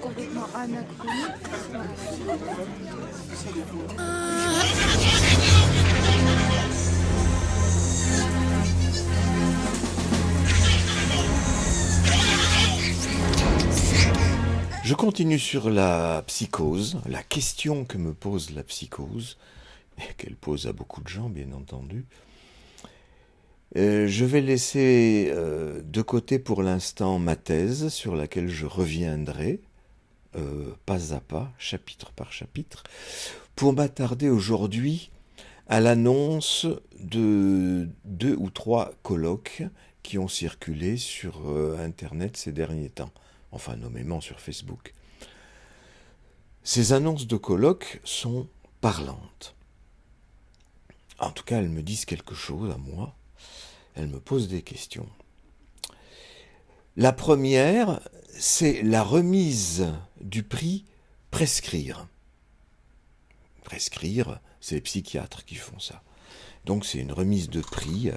Complètement anachronique. Je continue sur la psychose, la question que me pose la psychose, et qu'elle pose à beaucoup de gens, bien entendu. Je vais laisser de côté pour l'instant ma thèse, sur laquelle je reviendrai, pas à pas, chapitre par chapitre, pour m'attarder aujourd'hui à l'annonce de 2 ou 3 colloques qui ont circulé sur Internet ces derniers temps, enfin nommément sur Facebook. Ces annonces de colloques sont parlantes. En tout cas, elles me disent quelque chose à moi. Elles me posent des questions. La première, c'est la remise du prix Prescrire. Prescrire, c'est les psychiatres qui font ça. Donc c'est une remise de prix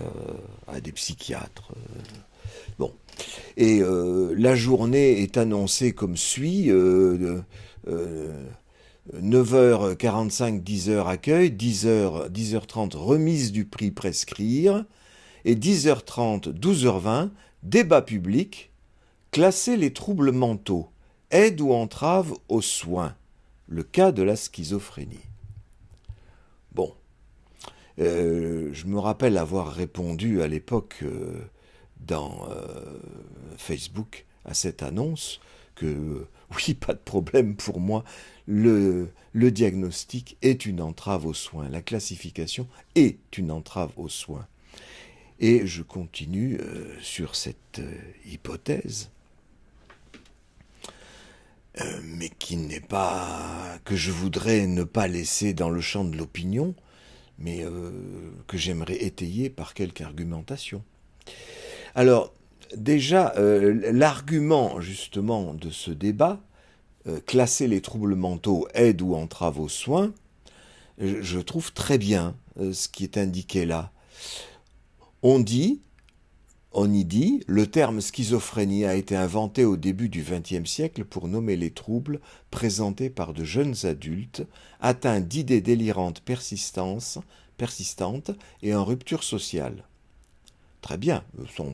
à des psychiatres. Bon. Et la journée est annoncée comme suit. 9h45, 10h accueil, 10h30 remise du prix Prescrire, et 10h30, 12h20, débat public, classer les troubles mentaux, aide ou entrave aux soins, le cas de la schizophrénie. Bon, je me rappelle avoir répondu à l'époque dans Facebook à cette annonce que oui, pas de problème pour moi, le diagnostic est une entrave aux soins, la classification est une entrave aux soins. Et je continue sur cette hypothèse, mais qui n'est pas, que je voudrais ne pas laisser dans le champ de l'opinion, mais que j'aimerais étayer par quelque argumentation. Alors, déjà, l'argument justement de ce débat, classer les troubles mentaux aide ou entrave aux soins, je trouve très bien ce qui est indiqué là. On y dit, le terme schizophrénie a été inventé au début du XXe siècle pour nommer les troubles présentés par de jeunes adultes atteints d'idées délirantes persistantes et en rupture sociale. Très bien, ça on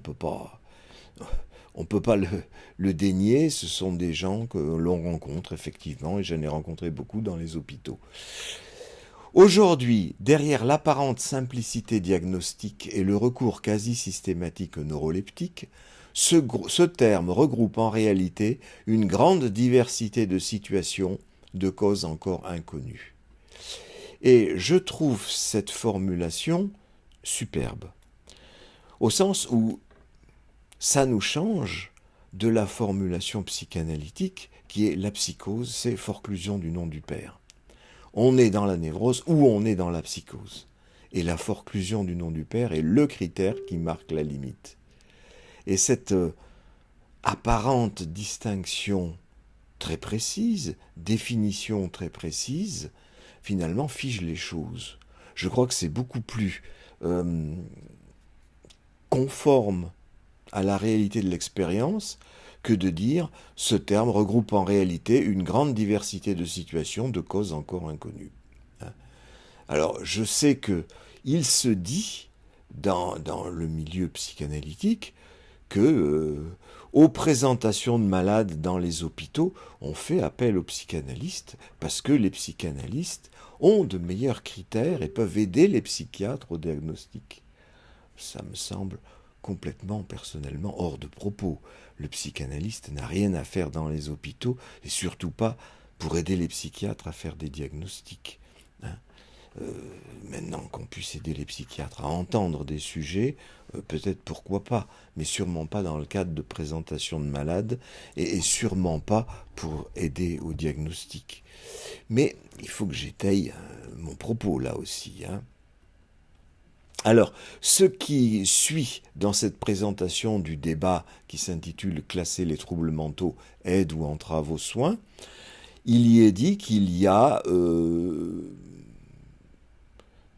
peut pas le dénier, ce sont des gens que l'on rencontre effectivement, et j'en ai rencontré beaucoup dans les hôpitaux. Aujourd'hui, derrière l'apparente simplicité diagnostique et le recours quasi systématique aux neuroleptiques, ce terme regroupe en réalité une grande diversité de situations, de causes encore inconnues. Et je trouve cette formulation superbe, au sens où ça nous change de la formulation psychanalytique qui est la psychose, c'est forclusion du nom du père. On est dans la névrose ou on est dans la psychose. Et la forclusion du nom du père est le critère qui marque la limite. Et cette apparente distinction très précise, définition très précise, finalement fige les choses. Je crois que c'est beaucoup plus conforme à la réalité de l'expérience que de dire ce terme regroupe en réalité une grande diversité de situations, de causes encore inconnues. Alors, je sais qu'il se dit dans le milieu psychanalytique que aux présentations de malades dans les hôpitaux, on fait appel aux psychanalystes parce que les psychanalystes ont de meilleurs critères et peuvent aider les psychiatres au diagnostic. Ça me semble complètement, personnellement, hors de propos. Le psychanalyste n'a rien à faire dans les hôpitaux, et surtout pas pour aider les psychiatres à faire des diagnostics. Maintenant qu'on puisse aider les psychiatres à entendre des sujets, peut-être pourquoi pas, mais sûrement pas dans le cadre de présentation de malades, et sûrement pas pour aider au diagnostic. Mais il faut que j'étaye mon propos là aussi, Alors, ce qui suit dans cette présentation du débat qui s'intitule « Classer les troubles mentaux, aide ou entrave aux soins », il y est dit qu'il y a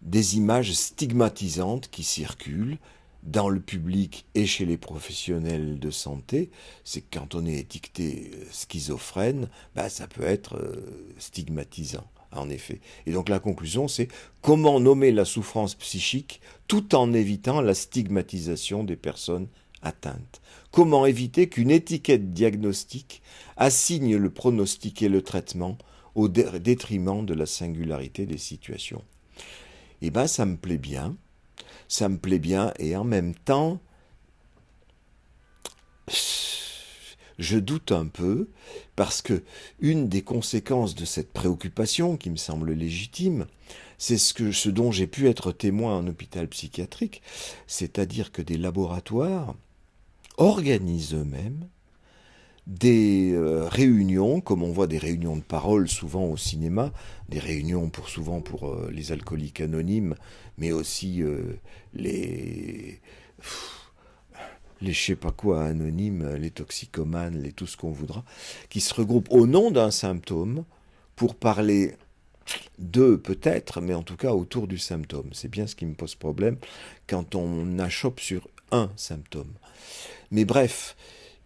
des images stigmatisantes qui circulent, dans le public et chez les professionnels de santé, c'est que quand on est étiqueté schizophrène, ça peut être stigmatisant, en effet. Et donc la conclusion, c'est comment nommer la souffrance psychique tout en évitant la stigmatisation des personnes atteintes. Comment éviter qu'une étiquette diagnostique assigne le pronostic et le traitement au détriment de la singularité des situations. Et ça me plaît bien. Ça me plaît bien et en même temps, je doute un peu parce que une des conséquences de cette préoccupation qui me semble légitime, c'est ce dont j'ai pu être témoin en hôpital psychiatrique, c'est-à-dire que des laboratoires organisent eux-mêmes des réunions, comme on voit des réunions de parole souvent au cinéma, des réunions souvent pour les alcooliques anonymes, mais aussi les je sais pas quoi anonymes, les toxicomanes, tout ce qu'on voudra, qui se regroupent au nom d'un symptôme pour parler d'eux peut-être, mais en tout cas autour du symptôme. C'est bien ce qui me pose problème quand on achoppe sur un symptôme. Mais bref,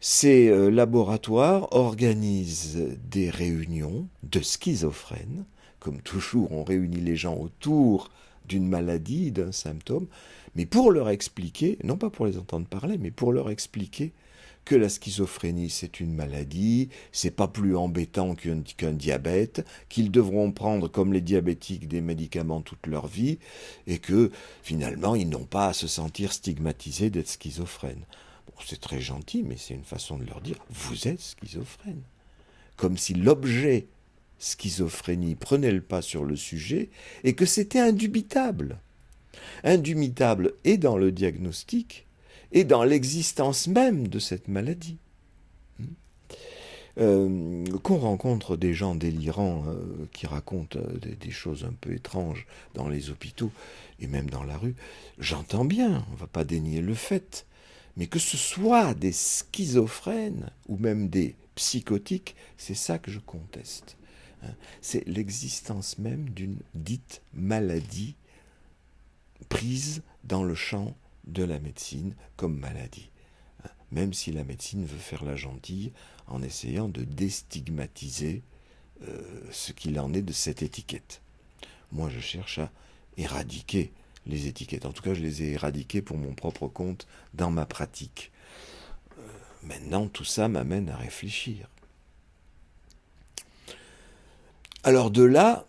ces laboratoires organisent des réunions de schizophrènes. Comme toujours, on réunit les gens autour d'une maladie, d'un symptôme, mais pour leur expliquer, non pas pour les entendre parler, mais pour leur expliquer que la schizophrénie, c'est une maladie, c'est pas plus embêtant qu'un diabète, qu'ils devront prendre, comme les diabétiques, des médicaments toute leur vie, et que, finalement, ils n'ont pas à se sentir stigmatisés d'être schizophrènes. C'est très gentil, mais c'est une façon de leur dire « vous êtes schizophrène ». Comme si l'objet schizophrénie prenait le pas sur le sujet et que c'était indubitable. Indubitable et dans le diagnostic et dans l'existence même de cette maladie. Qu'on rencontre des gens délirants qui racontent des choses un peu étranges dans les hôpitaux et même dans la rue, j'entends bien, on ne va pas dénier le fait. Mais que ce soit des schizophrènes ou même des psychotiques, c'est ça que je conteste. C'est l'existence même d'une dite maladie prise dans le champ de la médecine comme maladie. Même si la médecine veut faire la gentille en essayant de déstigmatiser ce qu'il en est de cette étiquette. Moi, je cherche à éradiquer les étiquettes. En tout cas, je les ai éradiquées pour mon propre compte dans ma pratique. Maintenant, tout ça m'amène à réfléchir. Alors de là,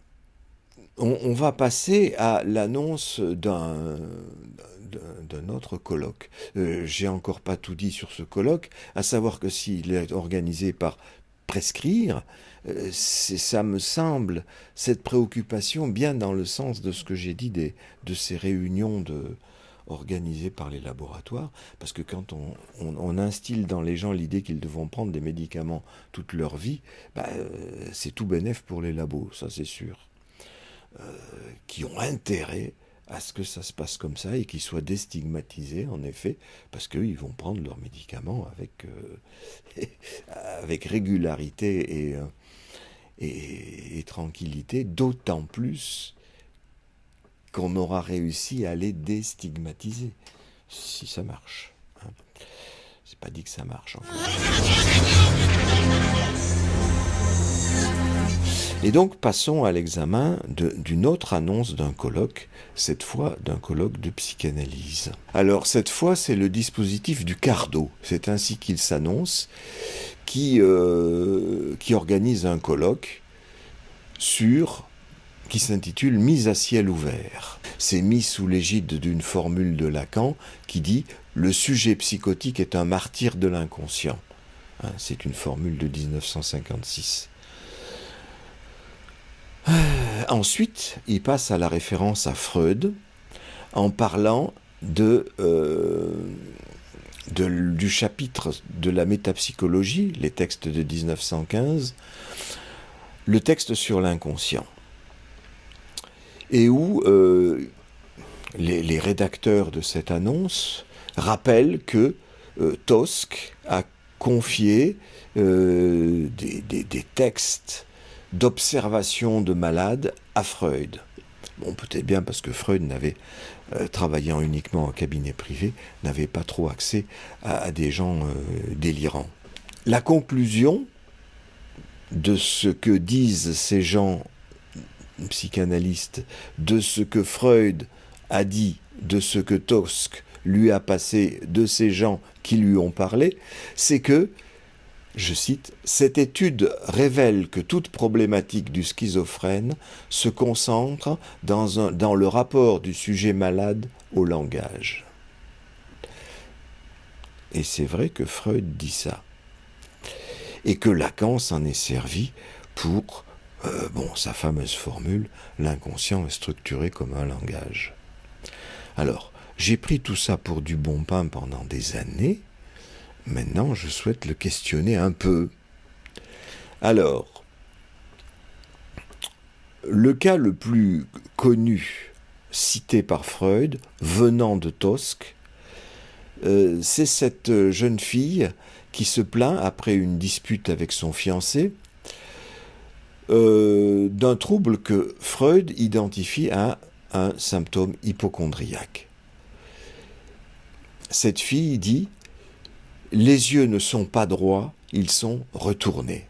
on va passer à l'annonce d'un autre colloque. J'ai encore pas tout dit sur ce colloque, à savoir que s'il est organisé par prescrire, ça me semble, cette préoccupation, bien dans le sens de ce que j'ai dit de ces réunions organisées par les laboratoires, parce que quand on instille dans les gens l'idée qu'ils devront prendre des médicaments toute leur vie, c'est tout bénef pour les labos, ça c'est sûr, qui ont intérêt à ce que ça se passe comme ça et qu'ils soient déstigmatisés, en effet, parce qu'ils vont prendre leurs médicaments avec régularité et tranquillité, d'autant plus qu'on aura réussi à les déstigmatiser, si ça marche. C'est pas dit que ça marche encore. Et donc passons à l'examen d'une autre annonce d'un colloque, cette fois d'un colloque de psychanalyse. Alors cette fois c'est le dispositif du Cardo, c'est ainsi qu'il s'annonce, qui organise un colloque qui s'intitule « Mise à ciel ouvert ». C'est mis sous l'égide d'une formule de Lacan qui dit « Le sujet psychotique est un martyr de l'inconscient ». C'est une formule de 1956. Ensuite, il passe à la référence à Freud en parlant du chapitre de la métapsychologie, les textes de 1915, le texte sur l'inconscient. Et où les rédacteurs de cette annonce rappellent que Tosc a confié des textes d'observation de malades à Freud. Bon, peut-être bien parce que Freud travaillant uniquement en cabinet privé, n'avait pas trop accès à des gens délirants. La conclusion de ce que disent ces gens psychanalystes, de ce que Freud a dit, de ce que Tosk lui a passé, de ces gens qui lui ont parlé, c'est que, je cite, « Cette étude révèle que toute problématique du schizophrène se concentre dans le rapport du sujet malade au langage. » Et c'est vrai que Freud dit ça. Et que Lacan s'en est servi pour, sa fameuse formule, l'inconscient est structuré comme un langage. Alors, j'ai pris tout ça pour du bon pain pendant des années. Maintenant, je souhaite le questionner un peu. Alors, le cas le plus connu cité par Freud, venant de Tosk, c'est cette jeune fille qui se plaint, après une dispute avec son fiancé, d'un trouble que Freud identifie à un symptôme hypocondriaque. Cette fille dit « Les yeux ne sont pas droits, ils sont retournés ».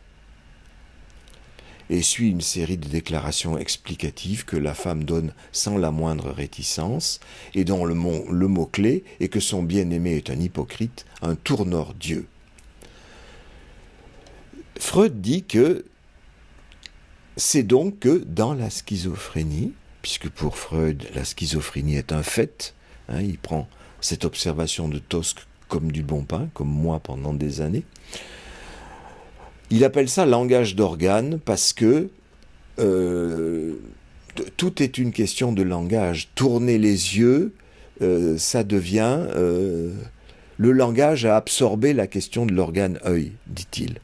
Et suit une série de déclarations explicatives que la femme donne sans la moindre réticence, et dont le mot-clé est que son bien-aimé est un hypocrite, un tourneur-dieu. Freud dit que c'est donc que dans la schizophrénie, puisque pour Freud, la schizophrénie est un fait, il prend cette observation de Tosk comme du bon pain, comme moi pendant des années, il appelle ça langage d'organes parce que tout est une question de langage. Tourner les yeux, ça devient... le langage a absorbé la question de l'organe œil, dit-il.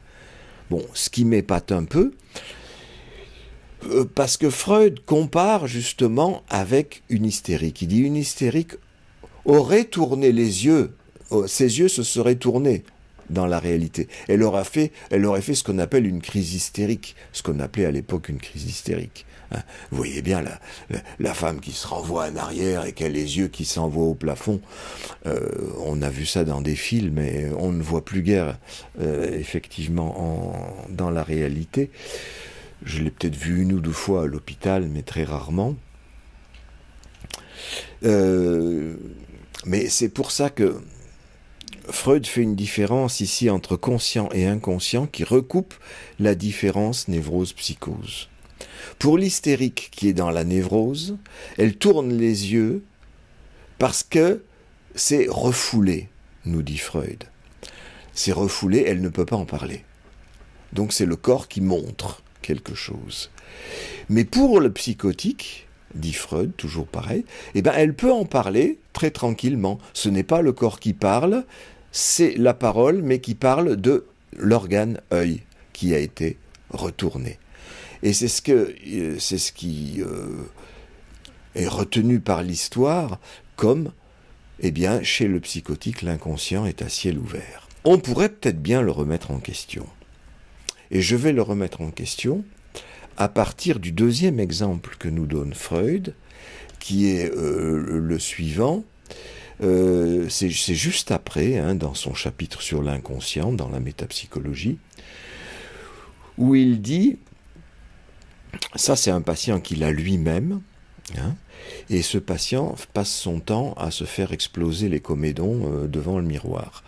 Bon, ce qui m'épate un peu, parce que Freud compare justement avec une hystérique. Il dit une hystérique aurait tourné les yeux, ses yeux se seraient tournés dans la réalité. Elle aurait fait ce qu'on appelle une crise hystérique, ce qu'on appelait à l'époque une crise hystérique. Vous voyez bien la femme qui se renvoie en arrière et qui a les yeux qui s'envoient au plafond. On a vu ça dans des films et on ne voit plus guère effectivement dans la réalité. Je l'ai peut-être vu une ou deux fois à l'hôpital, mais très rarement. Mais c'est pour ça que Freud fait une différence ici entre conscient et inconscient qui recoupe la différence névrose-psychose. Pour l'hystérique qui est dans la névrose, elle tourne les yeux parce que c'est refoulé, nous dit Freud. C'est refoulé, elle ne peut pas en parler. Donc c'est le corps qui montre quelque chose. Mais pour le psychotique, dit Freud, toujours pareil, elle peut en parler très tranquillement. Ce n'est pas le corps qui parle, c'est la parole, mais qui parle de l'organe œil qui a été retourné. Et c'est ce qui est retenu par l'histoire comme, chez le psychotique, l'inconscient est à ciel ouvert. On pourrait peut-être bien le remettre en question. Et je vais le remettre en question à partir du deuxième exemple que nous donne Freud, qui est le suivant. C'est juste après, dans son chapitre sur l'inconscient, dans la métapsychologie, où il dit, ça c'est un patient qu'il a lui-même, et ce patient passe son temps à se faire exploser les comédons devant le miroir.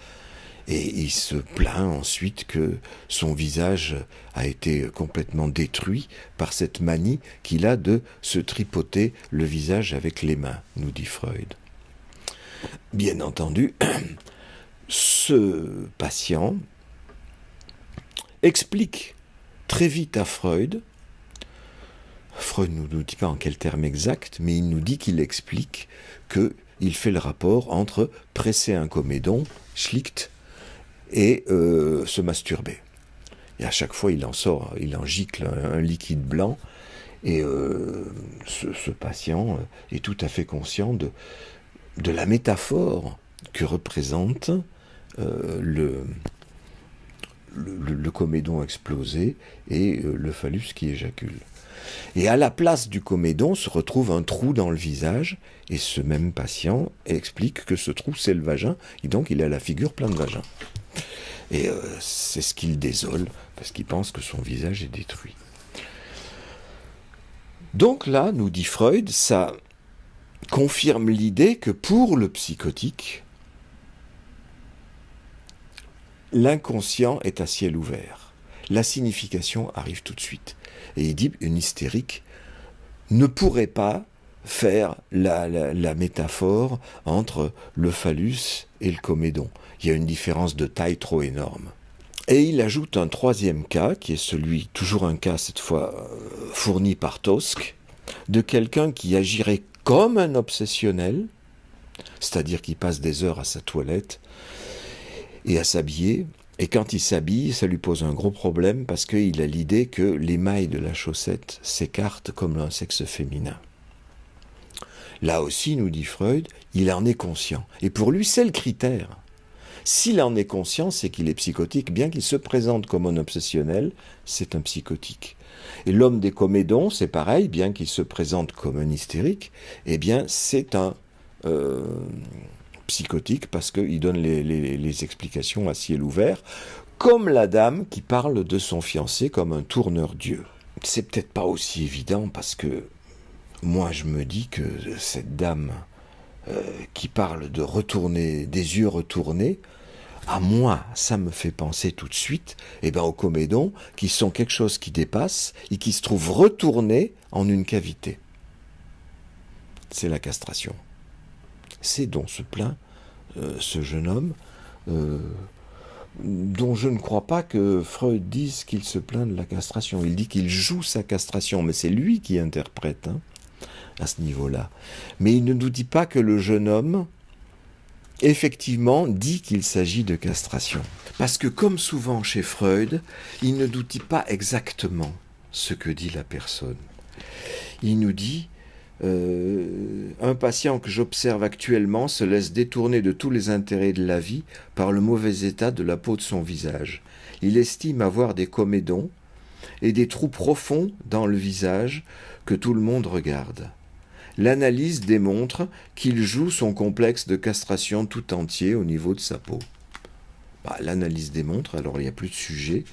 Et il se plaint ensuite que son visage a été complètement détruit par cette manie qu'il a de se tripoter le visage avec les mains, nous dit Freud. Bien entendu, ce patient explique très vite à Freud ne nous dit pas en quels termes exacts, mais il nous dit qu'il explique qu'il fait le rapport entre presser un comédon, schlicht, et se masturber. Et à chaque fois, il en gicle un liquide blanc, et ce patient est tout à fait conscient de la métaphore que représente le le comédon explosé et le phallus qui éjacule. Et à la place du comédon se retrouve un trou dans le visage, et ce même patient explique que ce trou c'est le vagin, et donc il a la figure pleine de vagin. Et c'est ce qui le désole, parce qu'il pense que son visage est détruit. Donc là, nous dit Freud, ça confirme l'idée que pour le psychotique, l'inconscient est à ciel ouvert. La signification arrive tout de suite. Et il dit une hystérique ne pourrait pas faire la métaphore entre le phallus et le comédon. Il y a une différence de taille trop énorme. Et il ajoute un troisième cas, qui est celui, toujours un cas cette fois fourni par Tosque, de quelqu'un qui agirait comme un obsessionnel, c'est-à-dire qui passe des heures à sa toilette et à s'habiller, et quand il s'habille, ça lui pose un gros problème parce qu'il a l'idée que les mailles de la chaussette s'écartent comme un sexe féminin. Là aussi, nous dit Freud, il en est conscient. Et pour lui, c'est le critère. S'il en est conscient, c'est qu'il est psychotique. Bien qu'il se présente comme un obsessionnel, c'est un psychotique. Et l'homme des comédons, c'est pareil, bien qu'il se présente comme un hystérique, eh bien, c'est un psychotique parce qu'il donne les explications à ciel ouvert, comme la dame qui parle de son fiancé comme un tourneur-dieu. C'est peut-être pas aussi évident parce que moi, je me dis que cette dame qui parle de retourner, des yeux retournés, à moi, ça me fait penser tout de suite aux comédons qui sont quelque chose qui dépasse et qui se trouvent retournés en une cavité. C'est la castration. C'est dont se plaint ce jeune homme, dont je ne crois pas que Freud dise qu'il se plaint de la castration. Il dit qu'il joue sa castration, mais c'est lui qui interprète à ce niveau-là. Mais il ne nous dit pas que le jeune homme effectivement dit qu'il s'agit de castration. Parce que comme souvent chez Freud, il ne nous dit pas exactement ce que dit la personne. Il nous dit un patient que j'observe actuellement se laisse détourner de tous les intérêts de la vie par le mauvais état de la peau de son visage. Il estime avoir des comédons et des trous profonds dans le visage que tout le monde regarde. L'analyse démontre qu'il joue son complexe de castration tout entier au niveau de sa peau. L'analyse démontre, alors il n'y a plus de sujet,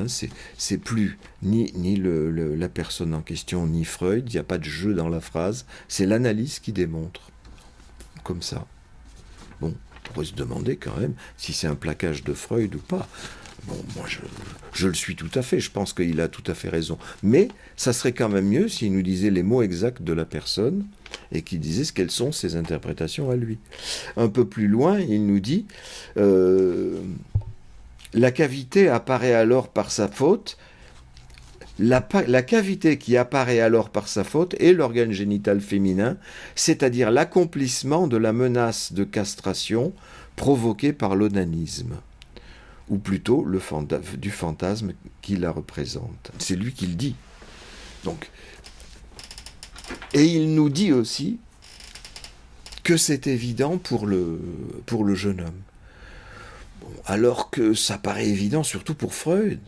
c'est plus ni la personne en question, ni Freud, il n'y a pas de jeu dans la phrase, c'est l'analyse qui démontre, comme ça. Bon, on pourrait se demander quand même si c'est un plaquage de Freud ou pas. Bon, moi je le suis tout à fait, je pense qu'il a tout à fait raison. Mais ça serait quand même mieux s'il nous disait les mots exacts de la personne et qu'il disait quelles sont ses interprétations à lui. Un peu plus loin, il nous dit la cavité apparaît alors par sa faute. La cavité qui apparaît alors par sa faute est l'organe génital féminin, c'est-à-dire l'accomplissement de la menace de castration provoquée par l'onanisme, ou plutôt du fantasme qui la représente. C'est lui qui le dit. Donc, et il nous dit aussi que c'est évident pour le jeune homme. Bon, alors que ça paraît évident surtout pour Freud.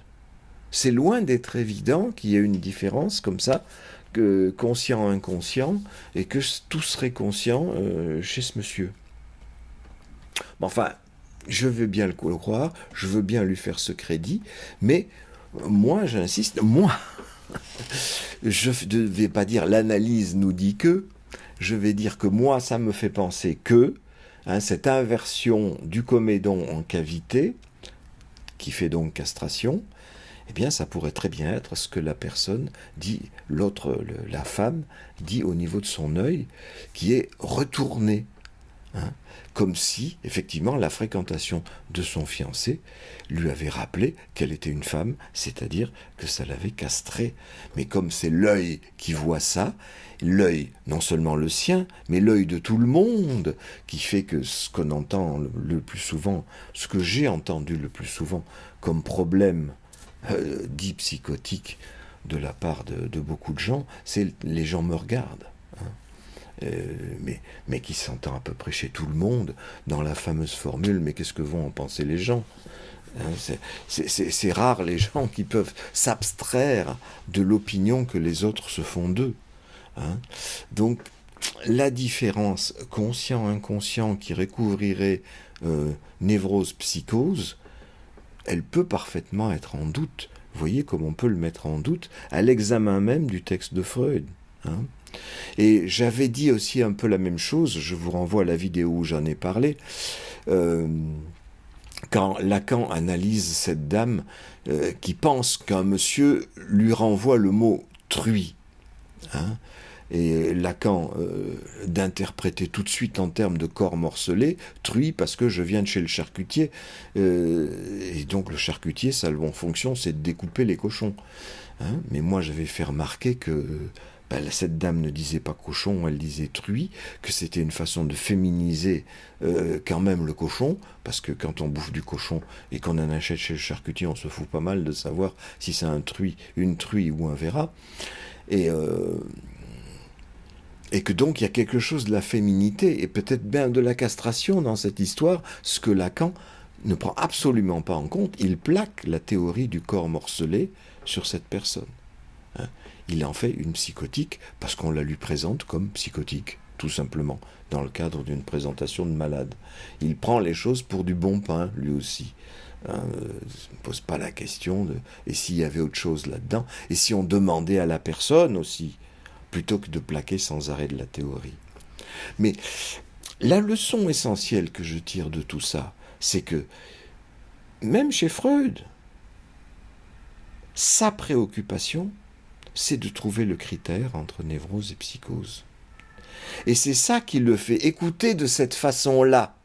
C'est loin d'être évident qu'il y ait une différence comme ça, que conscient-inconscient, et que tout serait conscient chez ce monsieur. Mais enfin, je veux bien le croire, je veux bien lui faire ce crédit, mais moi, j'insiste, je ne vais pas dire l'analyse nous dit que, je vais dire que moi, ça me fait penser que cette inversion du comédon en cavité, qui fait donc castration, eh bien, ça pourrait très bien être ce que la personne dit, la femme dit au niveau de son œil, qui est retourné. Comme si, effectivement, la fréquentation de son fiancé lui avait rappelé qu'elle était une femme, c'est-à-dire que ça l'avait castrée. Mais comme c'est l'œil qui voit ça, l'œil, non seulement le sien, mais l'œil de tout le monde, qui fait que ce qu'on entend le plus souvent, ce que j'ai entendu le plus souvent comme problème dit psychotique de la part de beaucoup de gens, c'est les gens me regardent. Mais qui s'entend à peu près chez tout le monde, dans la fameuse formule « mais qu'est-ce que vont en penser les gens ?» C'est rare les gens qui peuvent s'abstraire de l'opinion que les autres se font d'eux. Hein. Donc, la différence conscient-inconscient qui recouvrirait névrose-psychose, elle peut parfaitement être en doute. Vous voyez comme on peut le mettre en doute à l'examen même du texte de Freud. Hein. Et j'avais dit aussi un peu la même chose, je vous renvoie à la vidéo où j'en ai parlé, quand Lacan analyse cette dame qui pense qu'un monsieur lui renvoie le mot « truie ». Hein, et Lacan d'interpréter tout de suite en termes de corps morcelé, truie parce que je viens de chez le charcutier, et donc le charcutier, sa fonction, c'est de découper les cochons. Hein, mais moi, j'avais fait remarquer que cette dame ne disait pas cochon, elle disait truie, que c'était une façon de féminiser quand même le cochon, parce que quand on bouffe du cochon et qu'on en achète chez le charcutier, on se fout pas mal de savoir si c'est une truie ou un verrat. Et que donc il y a quelque chose de la féminité et peut-être bien de la castration dans cette histoire, ce que Lacan ne prend absolument pas en compte. Il plaque la théorie du corps morcelé sur cette personne. Hein. Il en fait une psychotique parce qu'on la lui présente comme psychotique, tout simplement, dans le cadre d'une présentation de malade. Il prend les choses pour du bon pain, lui aussi. Hein, ne pose pas la question de et s'il y avait autre chose là-dedans, et si on demandait à la personne aussi, plutôt que de plaquer sans arrêt de la théorie. Mais la leçon essentielle que je tire de tout ça, c'est que même chez Freud, sa préoccupation, c'est de trouver le critère entre névrose et psychose. Et c'est ça qui le fait écouter de cette façon-là.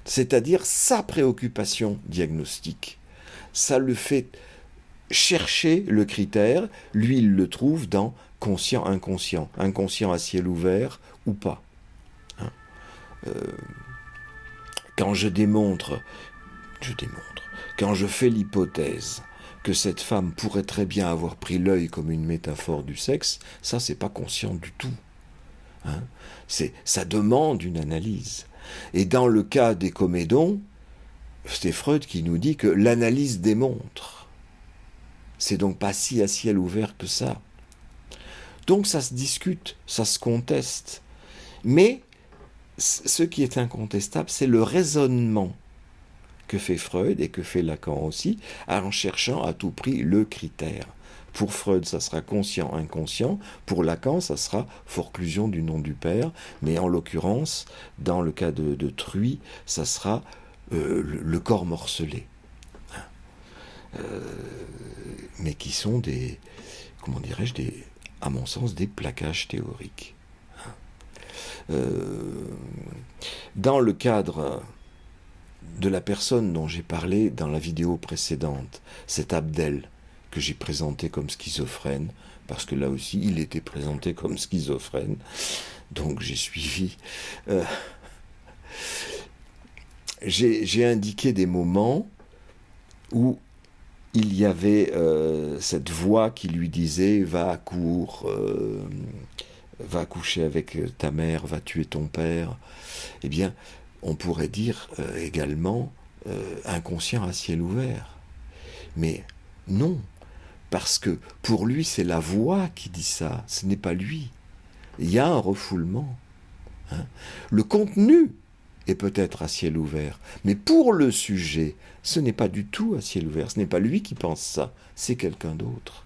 C'est-à-dire sa préoccupation diagnostique. Ça le fait chercher le critère, lui il le trouve dans conscient-inconscient, inconscient à ciel ouvert ou pas. Hein. Quand je démontre, quand je fais l'hypothèse que cette femme pourrait très bien avoir pris l'œil comme une métaphore du sexe, ça c'est pas conscient du tout. Hein. Ça demande une analyse. Et dans le cas des comédons, c'est Freud qui nous dit que l'analyse démontre. C'est donc pas si à ciel ouvert que ça. Donc ça se discute, ça se conteste. Mais ce qui est incontestable, c'est le raisonnement que fait Freud et que fait Lacan aussi, en cherchant à tout prix le critère. Pour Freud, ça sera conscient-inconscient. Pour Lacan, ça sera forclusion du nom du père. Mais en l'occurrence, dans le cas de Truie, ça sera le corps morcelé. Mais qui sont à mon sens, des plaquages théoriques. Dans le cadre de la personne dont j'ai parlé dans la vidéo précédente, cet Abdel, que j'ai présenté comme schizophrène, parce que là aussi, il était présenté comme schizophrène, donc j'ai suivi. J'ai indiqué des moments où il y avait cette voix qui lui disait « va à court, va coucher avec ta mère, va tuer ton père ». Eh bien, on pourrait dire également inconscient à ciel ouvert. Mais non, parce que pour lui, c'est la voix qui dit ça, ce n'est pas lui. Il y a un refoulement. Hein. Le contenu est peut-être à ciel ouvert, mais pour le sujet, ce n'est pas du tout à ciel ouvert, ce n'est pas lui qui pense ça, c'est quelqu'un d'autre.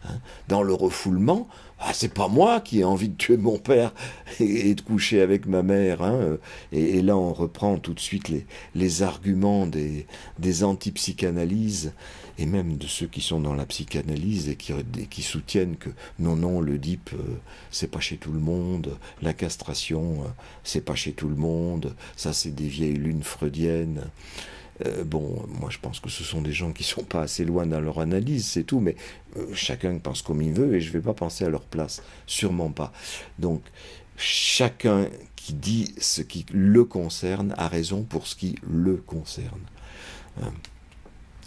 Hein. Dans le refoulement, c'est pas moi qui ai envie de tuer mon père et de coucher avec ma mère. Hein. Et là, on reprend tout de suite les arguments des anti-psychanalyses et même de ceux qui sont dans la psychanalyse et qui soutiennent que non, l'Oedipe, c'est pas chez tout le monde, la castration, c'est pas chez tout le monde, ça c'est des vieilles lunes freudiennes. Moi je pense que ce sont des gens qui sont pas assez loin dans leur analyse, c'est tout, mais chacun pense comme il veut et je vais pas penser à leur place, sûrement pas. Donc chacun qui dit ce qui le concerne a raison pour ce qui le concerne.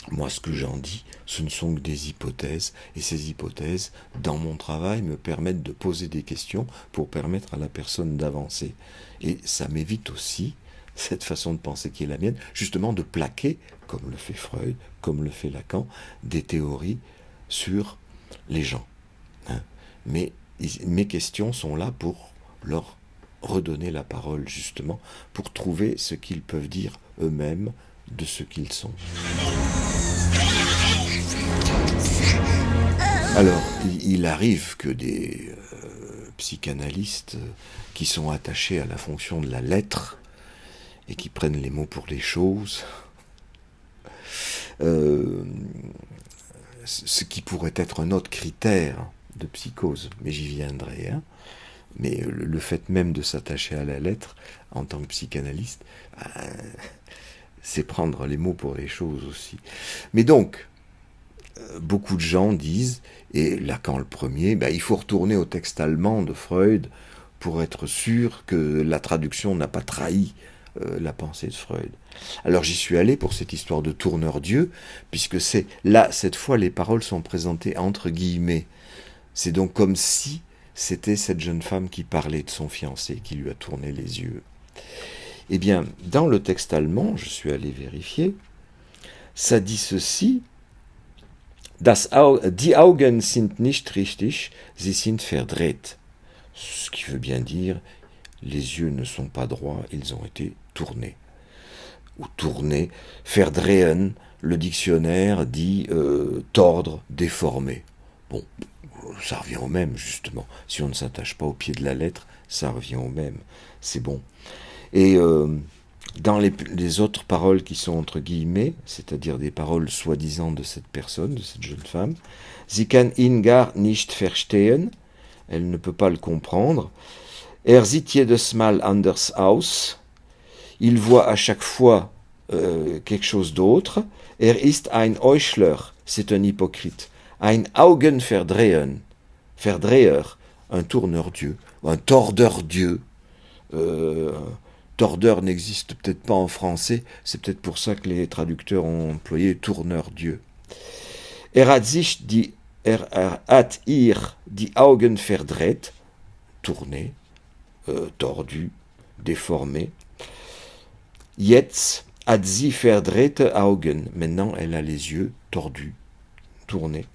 Moi, ce que j'en dis, ce ne sont que des hypothèses, et ces hypothèses, dans mon travail, me permettent de poser des questions pour permettre à la personne d'avancer. Et ça m'évite aussi cette façon de penser qui est la mienne, justement de plaquer, comme le fait Freud, comme le fait Lacan, des théories sur les gens. Hein. Mais mes questions sont là pour leur redonner la parole, justement, pour trouver ce qu'ils peuvent dire eux-mêmes de ce qu'ils sont. Alors, il arrive que des psychanalystes qui sont attachés à la fonction de la lettre et qui prennent les mots pour les choses, ce qui pourrait être un autre critère de psychose, mais j'y viendrai, hein. Mais le fait même de s'attacher à la lettre en tant que psychanalyste, c'est prendre les mots pour les choses aussi. Mais donc, beaucoup de gens disent, et Lacan le premier, il faut retourner au texte allemand de Freud pour être sûr que la traduction n'a pas trahi la pensée de Freud. Alors j'y suis allé pour cette histoire de tourneur-dieu, puisque c'est là, cette fois, les paroles sont présentées entre guillemets. C'est donc comme si c'était cette jeune femme qui parlait de son fiancé, qui lui a tourné les yeux. Eh bien, dans le texte allemand, je suis allé vérifier, ça dit ceci: Die Augen sind nicht richtig, sie sind verdreht. Ce qui veut bien dire, les yeux ne sont pas droits, ils ont été tournés. Ou tournés. Verdrehen, le dictionnaire dit tordre, déformer. Bon, ça revient au même, justement. Si on ne s'attache pas au pied de la lettre, ça revient au même. C'est bon. Et dans les autres paroles qui sont entre guillemets, c'est-à-dire des paroles soi-disant de cette personne, de cette jeune femme, sie kann ihn gar nicht verstehen, elle ne peut pas le comprendre, sieht jedes Mal anders aus, il voit à chaque fois quelque chose d'autre, ist ein Heuchler, c'est un hypocrite, ein Augenverdrehen, Verdreher, un tourneur-dieu, un tordeur-dieu. Tordeur n'existe peut-être pas en français, c'est peut-être pour ça que les traducteurs ont employé tourneur-dieu. Hat ihr die Augen verdreht, tourné, tordu, déformé. Jetzt hat sie verdrehte Augen, maintenant elle a les yeux tordus, tournés.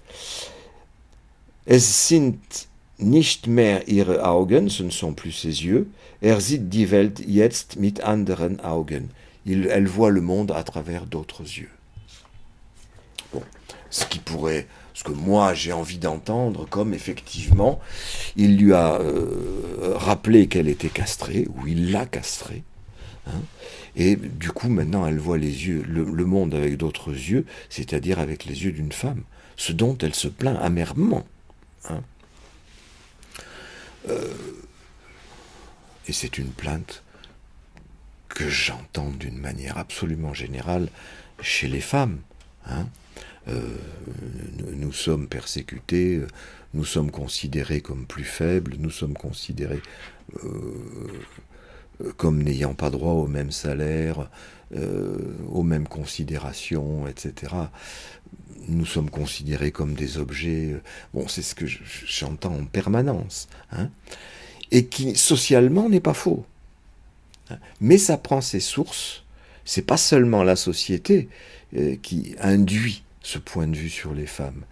Es sind nicht mehr ihre Augen, ce ne sont plus ses yeux. Sieht die Welt jetzt mit anderen Augen. Elle voit le monde à travers d'autres yeux. Bon, ce que moi j'ai envie d'entendre, comme effectivement, il lui a rappelé qu'elle était castrée, ou il l'a castrée, hein, et du coup maintenant elle voit le monde avec d'autres yeux, c'est-à-dire avec les yeux d'une femme, ce dont elle se plaint amèrement. Hein. Et c'est une plainte que j'entends d'une manière absolument générale chez les femmes. Hein. Nous sommes persécutés, nous sommes considérés comme plus faibles, nous sommes considérés comme n'ayant pas droit au même salaire, aux mêmes considérations, etc. Nous sommes considérés comme des objets. Bon, c'est ce que j'entends en permanence. Hein. Et qui, socialement, n'est pas faux. Mais ça prend ses sources. C'est pas seulement la société qui induit ce point de vue sur les femmes.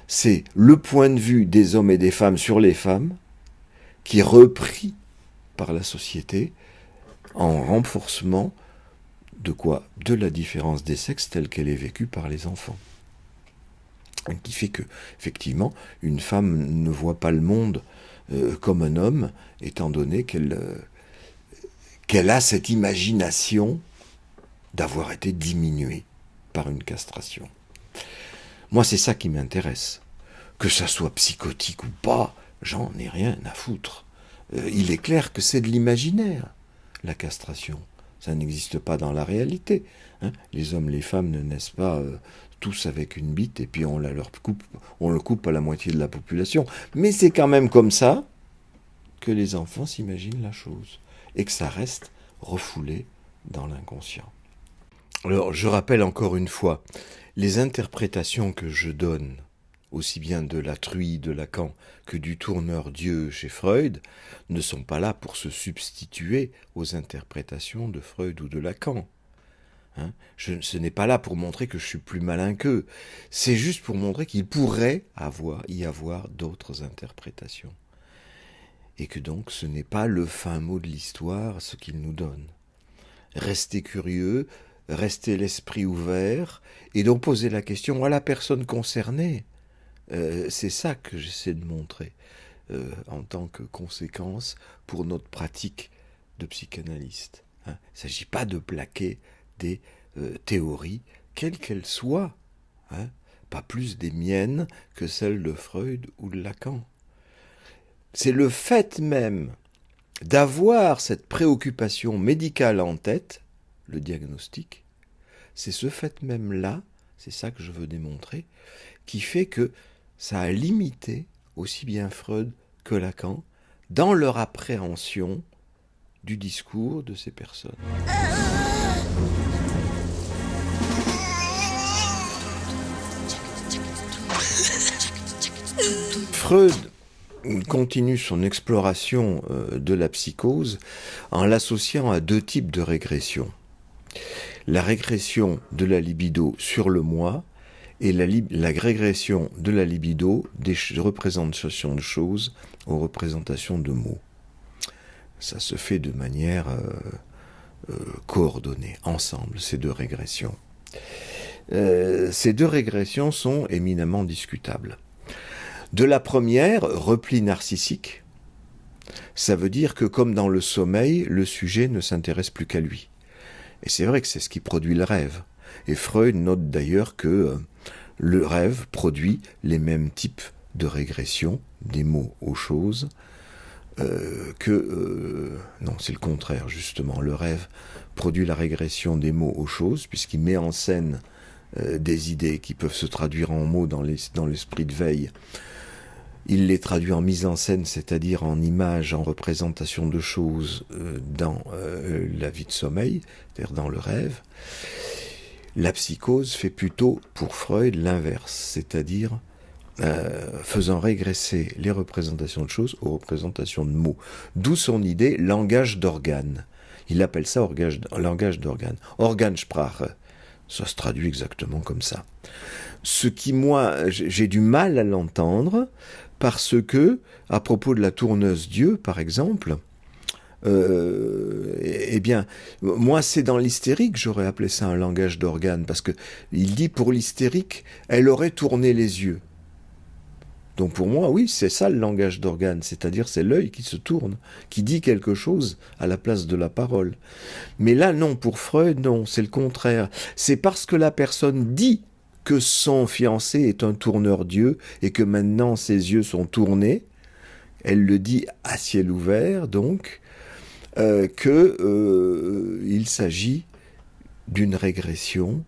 C'est le point de vue des hommes et des femmes sur les femmes qui est repris par la société en renforcement de quoi ? De la différence des sexes telle qu'elle est vécue par les enfants. Qui fait que, effectivement, une femme ne voit pas le monde comme un homme, étant donné qu'elle a cette imagination d'avoir été diminuée par une castration. Moi, c'est ça qui m'intéresse. Que ça soit psychotique ou pas, j'en ai rien à foutre. Il est clair que c'est de l'imaginaire, la castration. Ça n'existe pas dans la réalité. Hein. Les hommes, les femmes ne naissent pas tous avec une bite et puis on le coupe à la moitié de la population. Mais c'est quand même comme ça que les enfants s'imaginent la chose et que ça reste refoulé dans l'inconscient. Alors, je rappelle encore une fois, les interprétations que je donne aussi bien de la truie de Lacan que du tourneur Dieu chez Freud, ne sont pas là pour se substituer aux interprétations de Freud ou de Lacan. Hein, ce n'est pas là pour montrer que je suis plus malin qu'eux, c'est juste pour montrer qu'il pourrait y avoir d'autres interprétations. Et que donc ce n'est pas le fin mot de l'histoire ce qu'il nous donne. Restez curieux, restez l'esprit ouvert, et donc poser la question à la personne concernée. C'est ça que j'essaie de montrer en tant que conséquence pour notre pratique de psychanalyste. Hein. Il ne s'agit pas de plaquer des théories, quelles qu'elles soient, hein, pas plus des miennes que celles de Freud ou de Lacan. C'est le fait même d'avoir cette préoccupation médicale en tête, le diagnostic, c'est ce fait même-là, c'est ça que je veux démontrer, qui fait que ça a limité aussi bien Freud que Lacan dans leur appréhension du discours de ces personnes. Freud continue son exploration de la psychose en l'associant à deux types de régression. La régression de la libido sur le moi et la régression de la libido des représentations de choses aux représentations de mots. Ça se fait de manière coordonnée, ensemble, ces deux régressions. Ces deux régressions sont éminemment discutables. De la première, repli narcissique, ça veut dire que comme dans le sommeil, le sujet ne s'intéresse plus qu'à lui. Et c'est vrai que c'est ce qui produit le rêve. Et Freud note d'ailleurs que le rêve produit les mêmes types de régression des mots aux choses non, c'est le contraire justement. Le rêve produit la régression des mots aux choses puisqu'il met en scène des idées qui peuvent se traduire en mots dans l'esprit de veille. Il les traduit en mise en scène, c'est-à-dire en images, en représentation de choses dans la vie de sommeil, c'est-à-dire dans le rêve. La psychose fait plutôt, pour Freud, l'inverse, c'est-à-dire faisant régresser les représentations de choses aux représentations de mots. D'où son idée langage d'organes. Il appelle ça langage d'organes. Organsprache. Ça se traduit exactement comme ça. Ce qui, moi, j'ai du mal à l'entendre, parce que, à propos de la tourneuse Dieu, par exemple, eh bien, moi, c'est dans l'hystérique, j'aurais appelé ça un langage d'organes, parce que il dit pour l'hystérique, elle aurait tourné les yeux. Donc pour moi, oui, c'est ça le langage d'organes, c'est-à-dire c'est l'œil qui se tourne, qui dit quelque chose à la place de la parole. Mais là, non, pour Freud, non, c'est le contraire. C'est parce que la personne dit que son fiancé est un tourneur Dieu et que maintenant ses yeux sont tournés, elle le dit à ciel ouvert, donc, qu'il s'agit d'une régression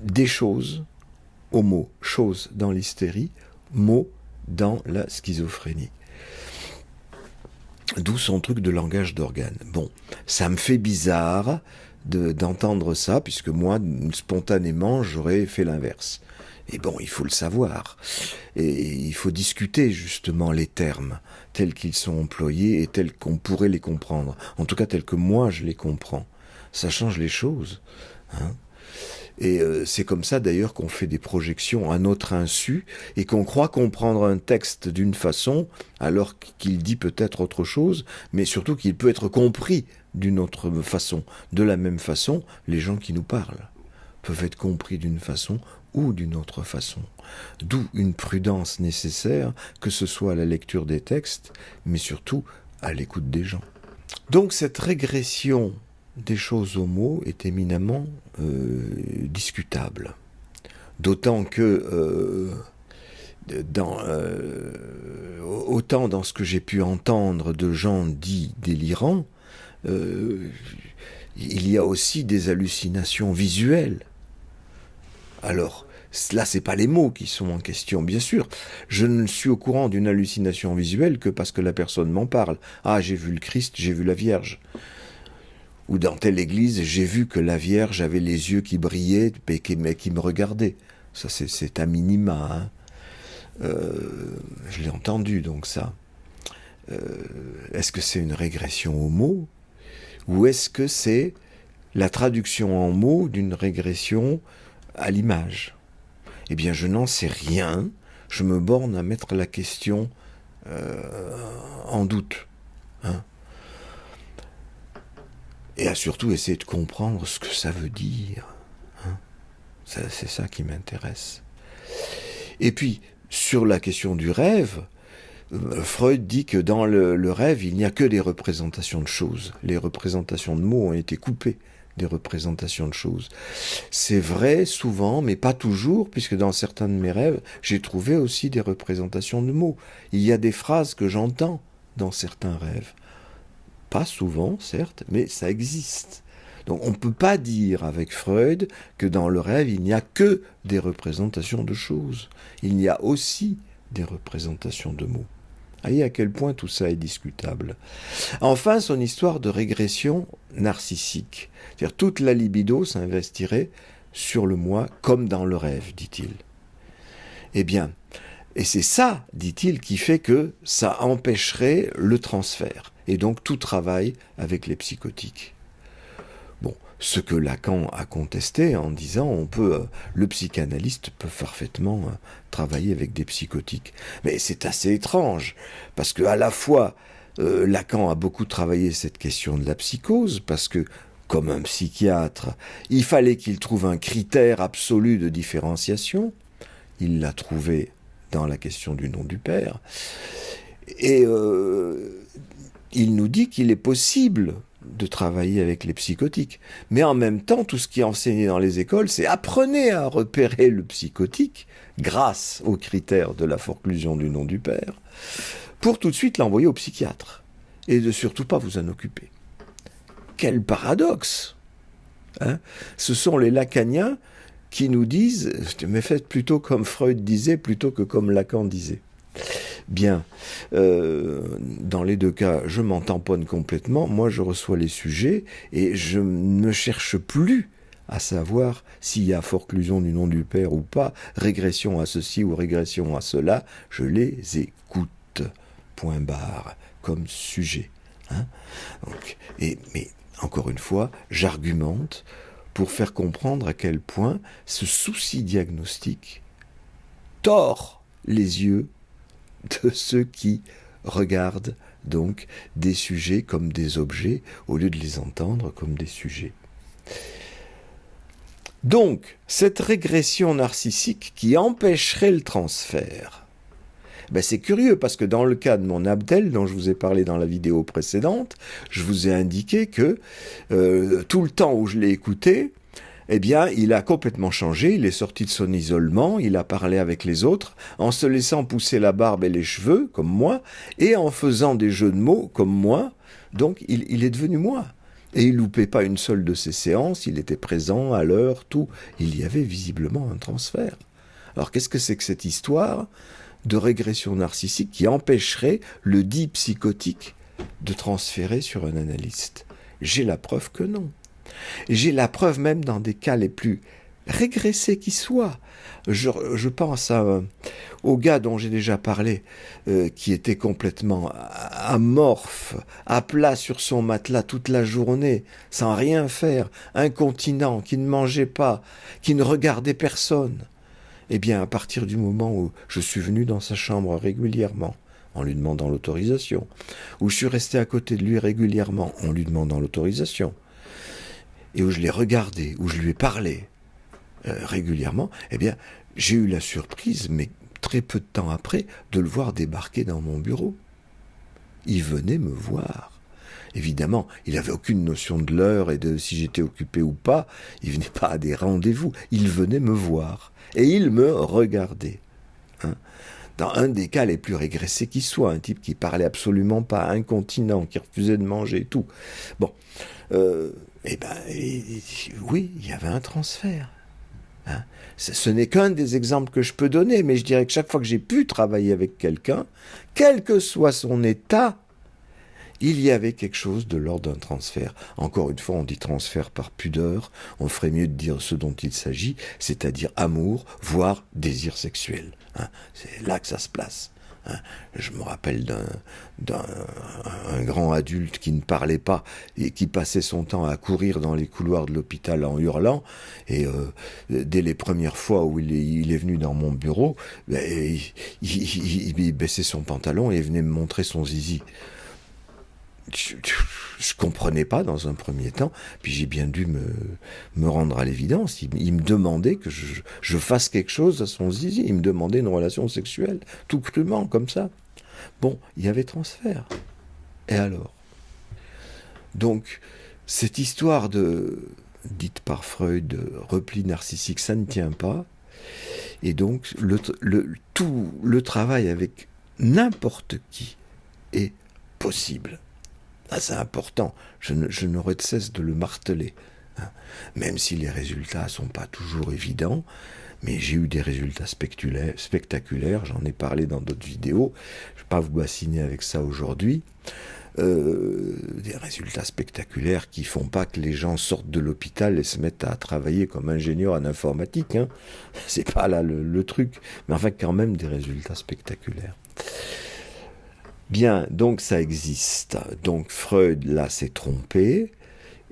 des choses aux mots, choses dans l'hystérie, mots dans la schizophrénie. D'où son truc de langage d'organes. Bon, ça me fait bizarre d'entendre ça, puisque moi, spontanément, j'aurais fait l'inverse. Et bon, il faut le savoir. Et il faut discuter, justement, les termes, tels qu'ils sont employés et tels qu'on pourrait les comprendre. En tout cas, tels que moi, je les comprends. Ça change les choses, hein. Et c'est comme ça d'ailleurs qu'on fait des projections à notre insu et qu'on croit comprendre un texte d'une façon alors qu'il dit peut-être autre chose, mais surtout qu'il peut être compris d'une autre façon. De la même façon, les gens qui nous parlent peuvent être compris d'une façon ou d'une autre façon. D'où une prudence nécessaire, que ce soit à la lecture des textes, mais surtout à l'écoute des gens. Donc cette régression des choses aux mots est éminemment discutable. D'autant que autant dans ce que j'ai pu entendre de gens dits délirants, il y a aussi des hallucinations visuelles. Alors, là, c'est pas les mots qui sont en question, bien sûr. Je ne suis au courant d'une hallucination visuelle que parce que la personne m'en parle. Ah, j'ai vu le Christ, j'ai vu la Vierge. Ou dans telle église, j'ai vu que la Vierge avait les yeux qui brillaient et qui me regardaient. Ça, c'est à minima. Hein. Je l'ai entendu, donc ça. Est-ce que c'est une régression au mot ou est-ce que c'est la traduction en mots d'une régression à l'image? Eh bien, je n'en sais rien. Je me borne à mettre la question en doute. Hein, et à surtout essayer de comprendre ce que ça veut dire. Hein. C'est ça qui m'intéresse. Et puis, sur la question du rêve, Freud dit que dans le rêve, il n'y a que des représentations de choses. Les représentations de mots ont été coupées des représentations de choses. C'est vrai souvent, mais pas toujours, puisque dans certains de mes rêves, j'ai trouvé aussi des représentations de mots. Il y a des phrases que j'entends dans certains rêves. Pas souvent, certes, mais ça existe. Donc on ne peut pas dire avec Freud que dans le rêve, il n'y a que des représentations de choses. Il y a aussi des représentations de mots. Voyez à quel point tout ça est discutable. Enfin, son histoire de régression narcissique. C'est-à-dire toute la libido s'investirait sur le moi comme dans le rêve, dit-il. Eh bien, et c'est ça, dit-il, qui fait que ça empêcherait le transfert, et donc tout travail avec les psychotiques. Bon, ce que Lacan a contesté en disant le psychanalyste peut parfaitement travailler avec des psychotiques. Mais c'est assez étrange, parce que à la fois Lacan a beaucoup travaillé cette question de la psychose, parce que comme un psychiatre, il fallait qu'il trouve un critère absolu de différenciation. Il l'a trouvé dans la question du nom du père. Et il nous dit qu'il est possible de travailler avec les psychotiques. Mais en même temps, tout ce qui est enseigné dans les écoles, c'est apprenez à repérer le psychotique grâce aux critères de la forclusion du nom du père, pour tout de suite l'envoyer au psychiatre et de surtout pas vous en occuper. Quel paradoxe, hein ? Ce sont les lacaniens qui nous disent, mais faites plutôt comme Freud disait plutôt que comme Lacan disait. Bien, dans les deux cas, je m'en tamponne complètement. Moi, je reçois les sujets et je ne cherche plus à savoir s'il y a forclusion du nom du père ou pas, régression à ceci ou régression à cela. Je les écoute, point barre, comme sujet. Hein ? Donc, mais encore une fois, j'argumente pour faire comprendre à quel point ce souci diagnostique tord les yeux de ceux qui regardent donc des sujets comme des objets au lieu de les entendre comme des sujets. Donc, cette régression narcissique qui empêcherait le transfert, c'est curieux parce que dans le cas de mon Abdel, dont je vous ai parlé dans la vidéo précédente, je vous ai indiqué que tout le temps où je l'ai écouté, eh bien, il a complètement changé, il est sorti de son isolement, il a parlé avec les autres, en se laissant pousser la barbe et les cheveux, comme moi, et en faisant des jeux de mots, comme moi, donc il est devenu moi. Et il loupait pas une seule de ses séances, il était présent à l'heure, tout. Il y avait visiblement un transfert. Alors qu'est-ce que c'est que cette histoire de régression narcissique qui empêcherait le dit psychotique de transférer sur un analyste? J'ai la preuve que non. J'ai la preuve même dans des cas les plus régressés qui soient. Je pense au gars dont j'ai déjà parlé, qui était complètement amorphe, à plat sur son matelas toute la journée, sans rien faire, incontinent, qui ne mangeait pas, qui ne regardait personne. Eh bien, à partir du moment où je suis venu dans sa chambre régulièrement, en lui demandant l'autorisation, où je suis resté à côté de lui régulièrement, en lui demandant l'autorisation, et où je l'ai regardé, où je lui ai parlé régulièrement, eh bien, j'ai eu la surprise, mais très peu de temps après, de le voir débarquer dans mon bureau. Il venait me voir. Évidemment, il n'avait aucune notion de l'heure et de si j'étais occupé ou pas. Il venait pas à des rendez-vous. Il venait me voir. Et il me regardait. Hein. Dans un des cas les plus régressés qui soit, un type qui parlait absolument pas, incontinent, qui refusait de manger et tout. Bon, oui, il y avait un transfert. Hein. Ce n'est qu'un des exemples que je peux donner, mais je dirais que chaque fois que j'ai pu travailler avec quelqu'un, quel que soit son état, il y avait quelque chose de l'ordre d'un transfert. Encore une fois, on dit transfert par pudeur, on ferait mieux de dire ce dont il s'agit, c'est-à-dire amour, voire désir sexuel. Hein. C'est là que ça se place. Hein. Je me rappelle d'un grand adulte qui ne parlait pas et qui passait son temps à courir dans les couloirs de l'hôpital en hurlant. Et dès les premières fois où il est venu dans mon bureau, il baissait son pantalon et il venait me montrer son zizi. Je comprenais pas dans un premier temps, puis j'ai bien dû me rendre à l'évidence. Il me demandait que je fasse quelque chose à son zizi, il me demandait une relation sexuelle, tout crûment, comme ça. Bon, il y avait transfert. Et alors? Donc, cette histoire dite par Freud, de repli narcissique, ça ne tient pas. Et donc, tout le travail avec n'importe qui est possible. Ah, c'est important, je n'aurais de cesse de le marteler, hein. Même si les résultats ne sont pas toujours évidents, mais j'ai eu des résultats spectaculaires, j'en ai parlé dans d'autres vidéos, je ne vais pas vous bassiner avec ça aujourd'hui, des résultats spectaculaires qui ne font pas que les gens sortent de l'hôpital et se mettent à travailler comme ingénieurs en informatique, hein. C'est pas là le truc, mais enfin quand même des résultats spectaculaires. Bien, donc ça existe. Donc Freud, là, s'est trompé.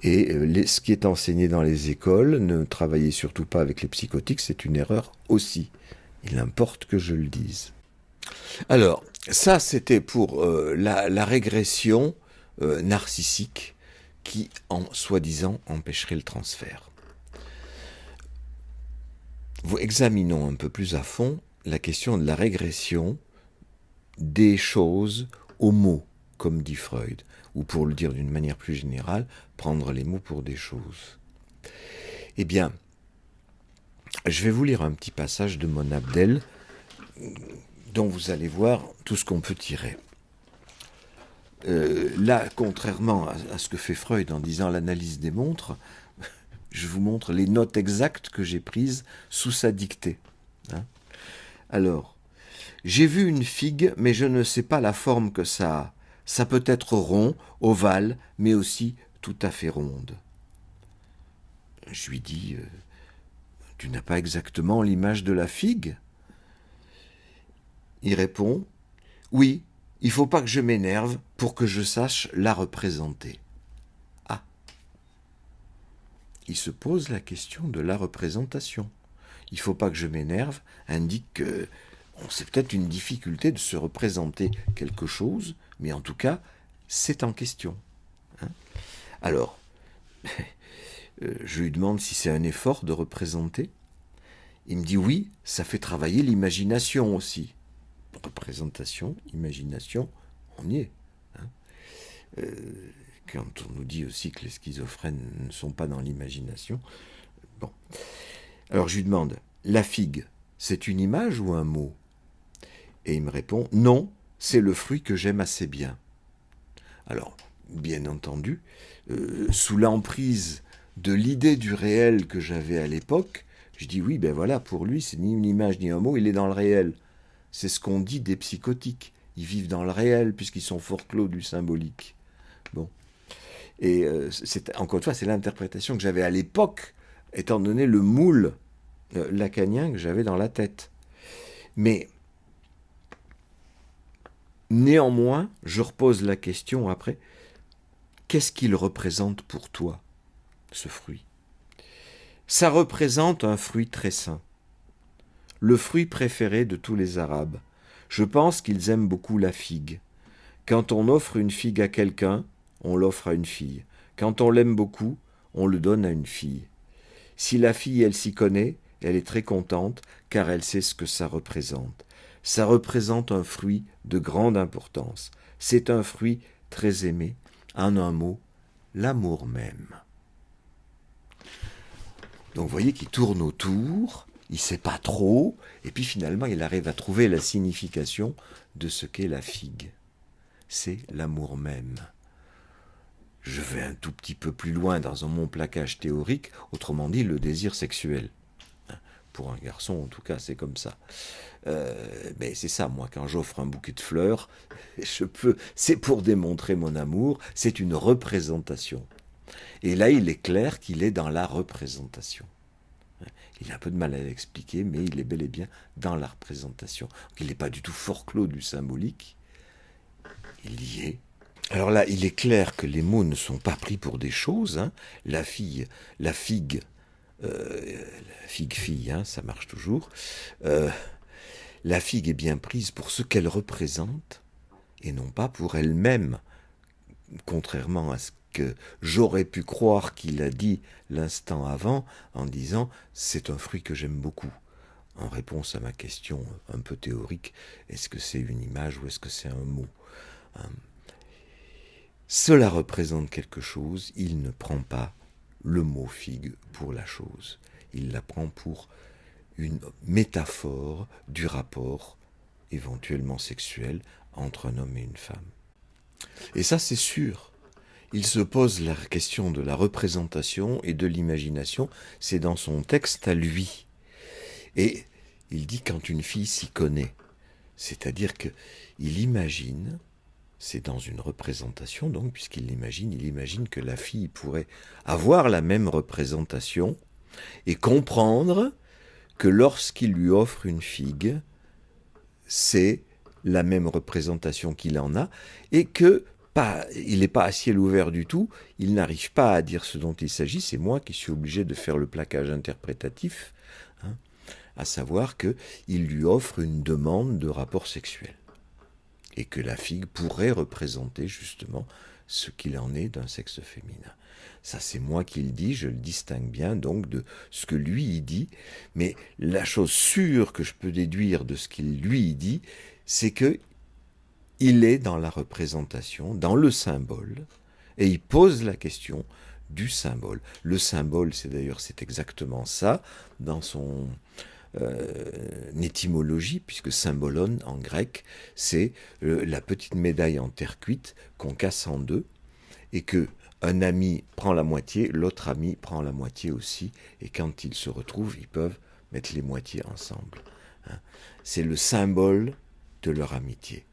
Et ce qui est enseigné dans les écoles, ne travaillez surtout pas avec les psychotiques, c'est une erreur aussi. Il importe que je le dise. Alors, ça, c'était pour la régression narcissique qui, soi-disant, empêcherait le transfert. Examinons un peu plus à fond la question de la régression des choses aux mots, comme dit Freud, ou pour le dire d'une manière plus générale, prendre les mots pour des choses. Eh bien, je vais vous lire un petit passage de Mona Abdel, dont vous allez voir tout ce qu'on peut tirer. Là, contrairement à ce que fait Freud en disant l'analyse démontre, je vous montre les notes exactes que j'ai prises sous sa dictée. Hein. Alors, j'ai vu une figue, mais je ne sais pas la forme que ça a. Ça peut être rond, ovale, mais aussi tout à fait ronde. Je lui dis, tu n'as pas exactement l'image de la figue? Il répond, oui, il faut pas que je m'énerve pour que je sache la représenter. Ah. Il se pose la question de la représentation. Il faut pas que je m'énerve indique que c'est peut-être une difficulté de se représenter quelque chose, mais en tout cas, c'est en question. Hein. Alors, je lui demande si c'est un effort de représenter. Il me dit oui, ça fait travailler l'imagination aussi. Représentation, imagination, on y est. Hein. Quand on nous dit aussi que les schizophrènes ne sont pas dans l'imagination. Bon. Alors je lui demande, la figue, c'est une image ou un mot? Et il me répond, non, c'est le fruit que j'aime assez bien. Alors, bien entendu, sous l'emprise de l'idée du réel que j'avais à l'époque, je dis oui, ben voilà, pour lui, c'est ni une image ni un mot, il est dans le réel. C'est ce qu'on dit des psychotiques. Ils vivent dans le réel puisqu'ils sont forclos du symbolique. Bon. Et encore une fois, c'est l'interprétation que j'avais à l'époque, étant donné le moule lacanien que j'avais dans la tête. Mais néanmoins, je repose la question après, qu'est-ce qu'il représente pour toi, ce fruit? Ça représente un fruit très sain, le fruit préféré de tous les Arabes. Je pense qu'ils aiment beaucoup la figue. Quand on offre une figue à quelqu'un, on l'offre à une fille. Quand on l'aime beaucoup, on le donne à une fille. Si la fille, elle s'y connaît, elle est très contente, car elle sait ce que ça représente. Ça représente un fruit de grande importance. C'est un fruit très aimé. En un mot, l'amour même. Donc vous voyez qu'il tourne autour, il ne sait pas trop, et puis finalement il arrive à trouver la signification de ce qu'est la figue. C'est l'amour même. Je vais un tout petit peu plus loin dans mon plaquage théorique, autrement dit le désir sexuel. Pour un garçon, en tout cas, c'est comme ça. Mais c'est ça, moi, quand j'offre un bouquet de fleurs, c'est pour démontrer mon amour, c'est une représentation. Et là, il est clair qu'il est dans la représentation. Il a un peu de mal à l'expliquer, mais il est bel et bien dans la représentation. Donc, il n'est pas du tout forclos du symbolique, il y est. Alors là, il est clair que les mots ne sont pas pris pour des choses. Hein. La figue, la figue, hein, ça marche toujours. La figue est bien prise pour ce qu'elle représente et non pas pour elle-même, contrairement à ce que j'aurais pu croire qu'il a dit l'instant avant en disant « c'est un fruit que j'aime beaucoup ». En réponse à ma question un peu théorique, est-ce que c'est une image ou est-ce que c'est un mot? Cela représente quelque chose, il ne prend pas le mot figue pour la chose. Il la prend pour une métaphore du rapport, éventuellement sexuel, entre un homme et une femme. Et ça, c'est sûr. Il se pose la question de la représentation et de l'imagination, c'est dans son texte à lui. Et il dit quand une fille s'y connaît, c'est-à-dire qu'il imagine, c'est dans une représentation donc, puisqu'il l'imagine, il imagine que la fille pourrait avoir la même représentation et comprendre que lorsqu'il lui offre une figue, c'est la même représentation qu'il en a, et que il n'est pas à ciel ouvert du tout, il n'arrive pas à dire ce dont il s'agit, c'est moi qui suis obligé de faire le plaquage interprétatif, hein, à savoir qu'il lui offre une demande de rapport sexuel, et que la figue pourrait représenter justement ce qu'il en est d'un sexe féminin. Ça, c'est moi qui le dis, je le distingue bien donc de ce que lui il dit, mais la chose sûre que je peux déduire de ce qu'il lui dit, c'est que il est dans la représentation, dans le symbole, et il pose la question du symbole. Le symbole, c'est exactement ça, dans son étymologie, puisque symbolon en grec, c'est la petite médaille en terre cuite qu'on casse en deux, et que un ami prend la moitié, l'autre ami prend la moitié aussi, et quand ils se retrouvent, ils peuvent mettre les moitiés ensemble. Hein. C'est le symbole de leur amitié.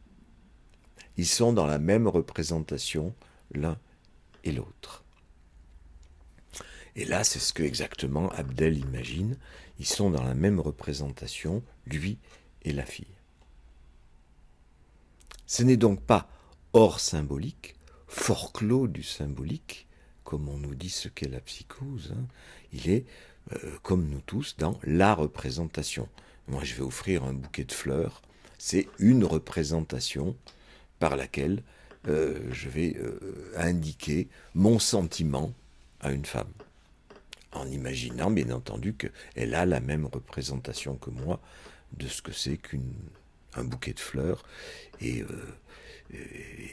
Ils sont dans la même représentation, l'un et l'autre. Et là, c'est ce que exactement Abdel imagine. Ils sont dans la même représentation, lui et la fille. Ce n'est donc pas hors symbolique, forclos du symbolique, comme on nous dit ce qu'est la psychose. Hein. Il est, comme nous tous, dans la représentation. Moi, je vais offrir un bouquet de fleurs. C'est une représentation par laquelle je vais indiquer mon sentiment à une femme. En imaginant, bien entendu, qu'elle a la même représentation que moi de ce que c'est qu'un bouquet de fleurs. Et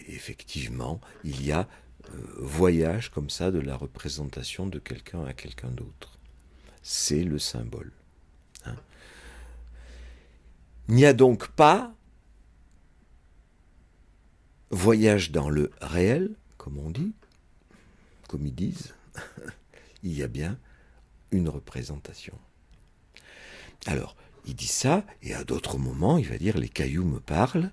effectivement, il y a voyage comme ça de la représentation de quelqu'un à quelqu'un d'autre. C'est le symbole. Hein. Il n'y a donc pas voyage dans le réel, comme on dit, comme ils disent. Il y a bien une représentation. Alors, il dit ça, et à d'autres moments, il va dire « les cailloux me parlent »,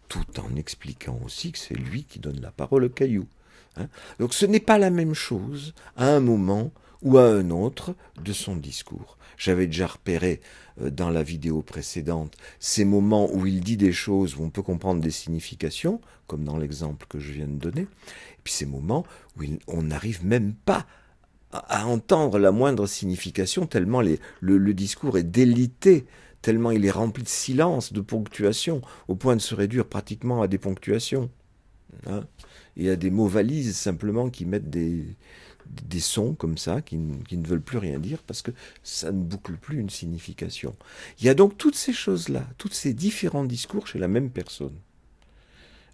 tout en expliquant aussi que c'est lui qui donne la parole aux cailloux. Hein. Donc ce n'est pas la même chose à un moment ou à un autre de son discours. J'avais déjà repéré dans la vidéo précédente ces moments où il dit des choses où on peut comprendre des significations, comme dans l'exemple que je viens de donner, et puis ces moments où on n'arrive même pas à entendre la moindre signification, tellement le discours est délité, tellement il est rempli de silence, de ponctuation, au point de se réduire pratiquement à des ponctuations. Hein. Il y a des mots valises simplement qui mettent des sons comme ça, qui ne veulent plus rien dire, parce que ça ne boucle plus une signification. Il y a donc toutes ces choses-là, tous ces différents discours chez la même personne.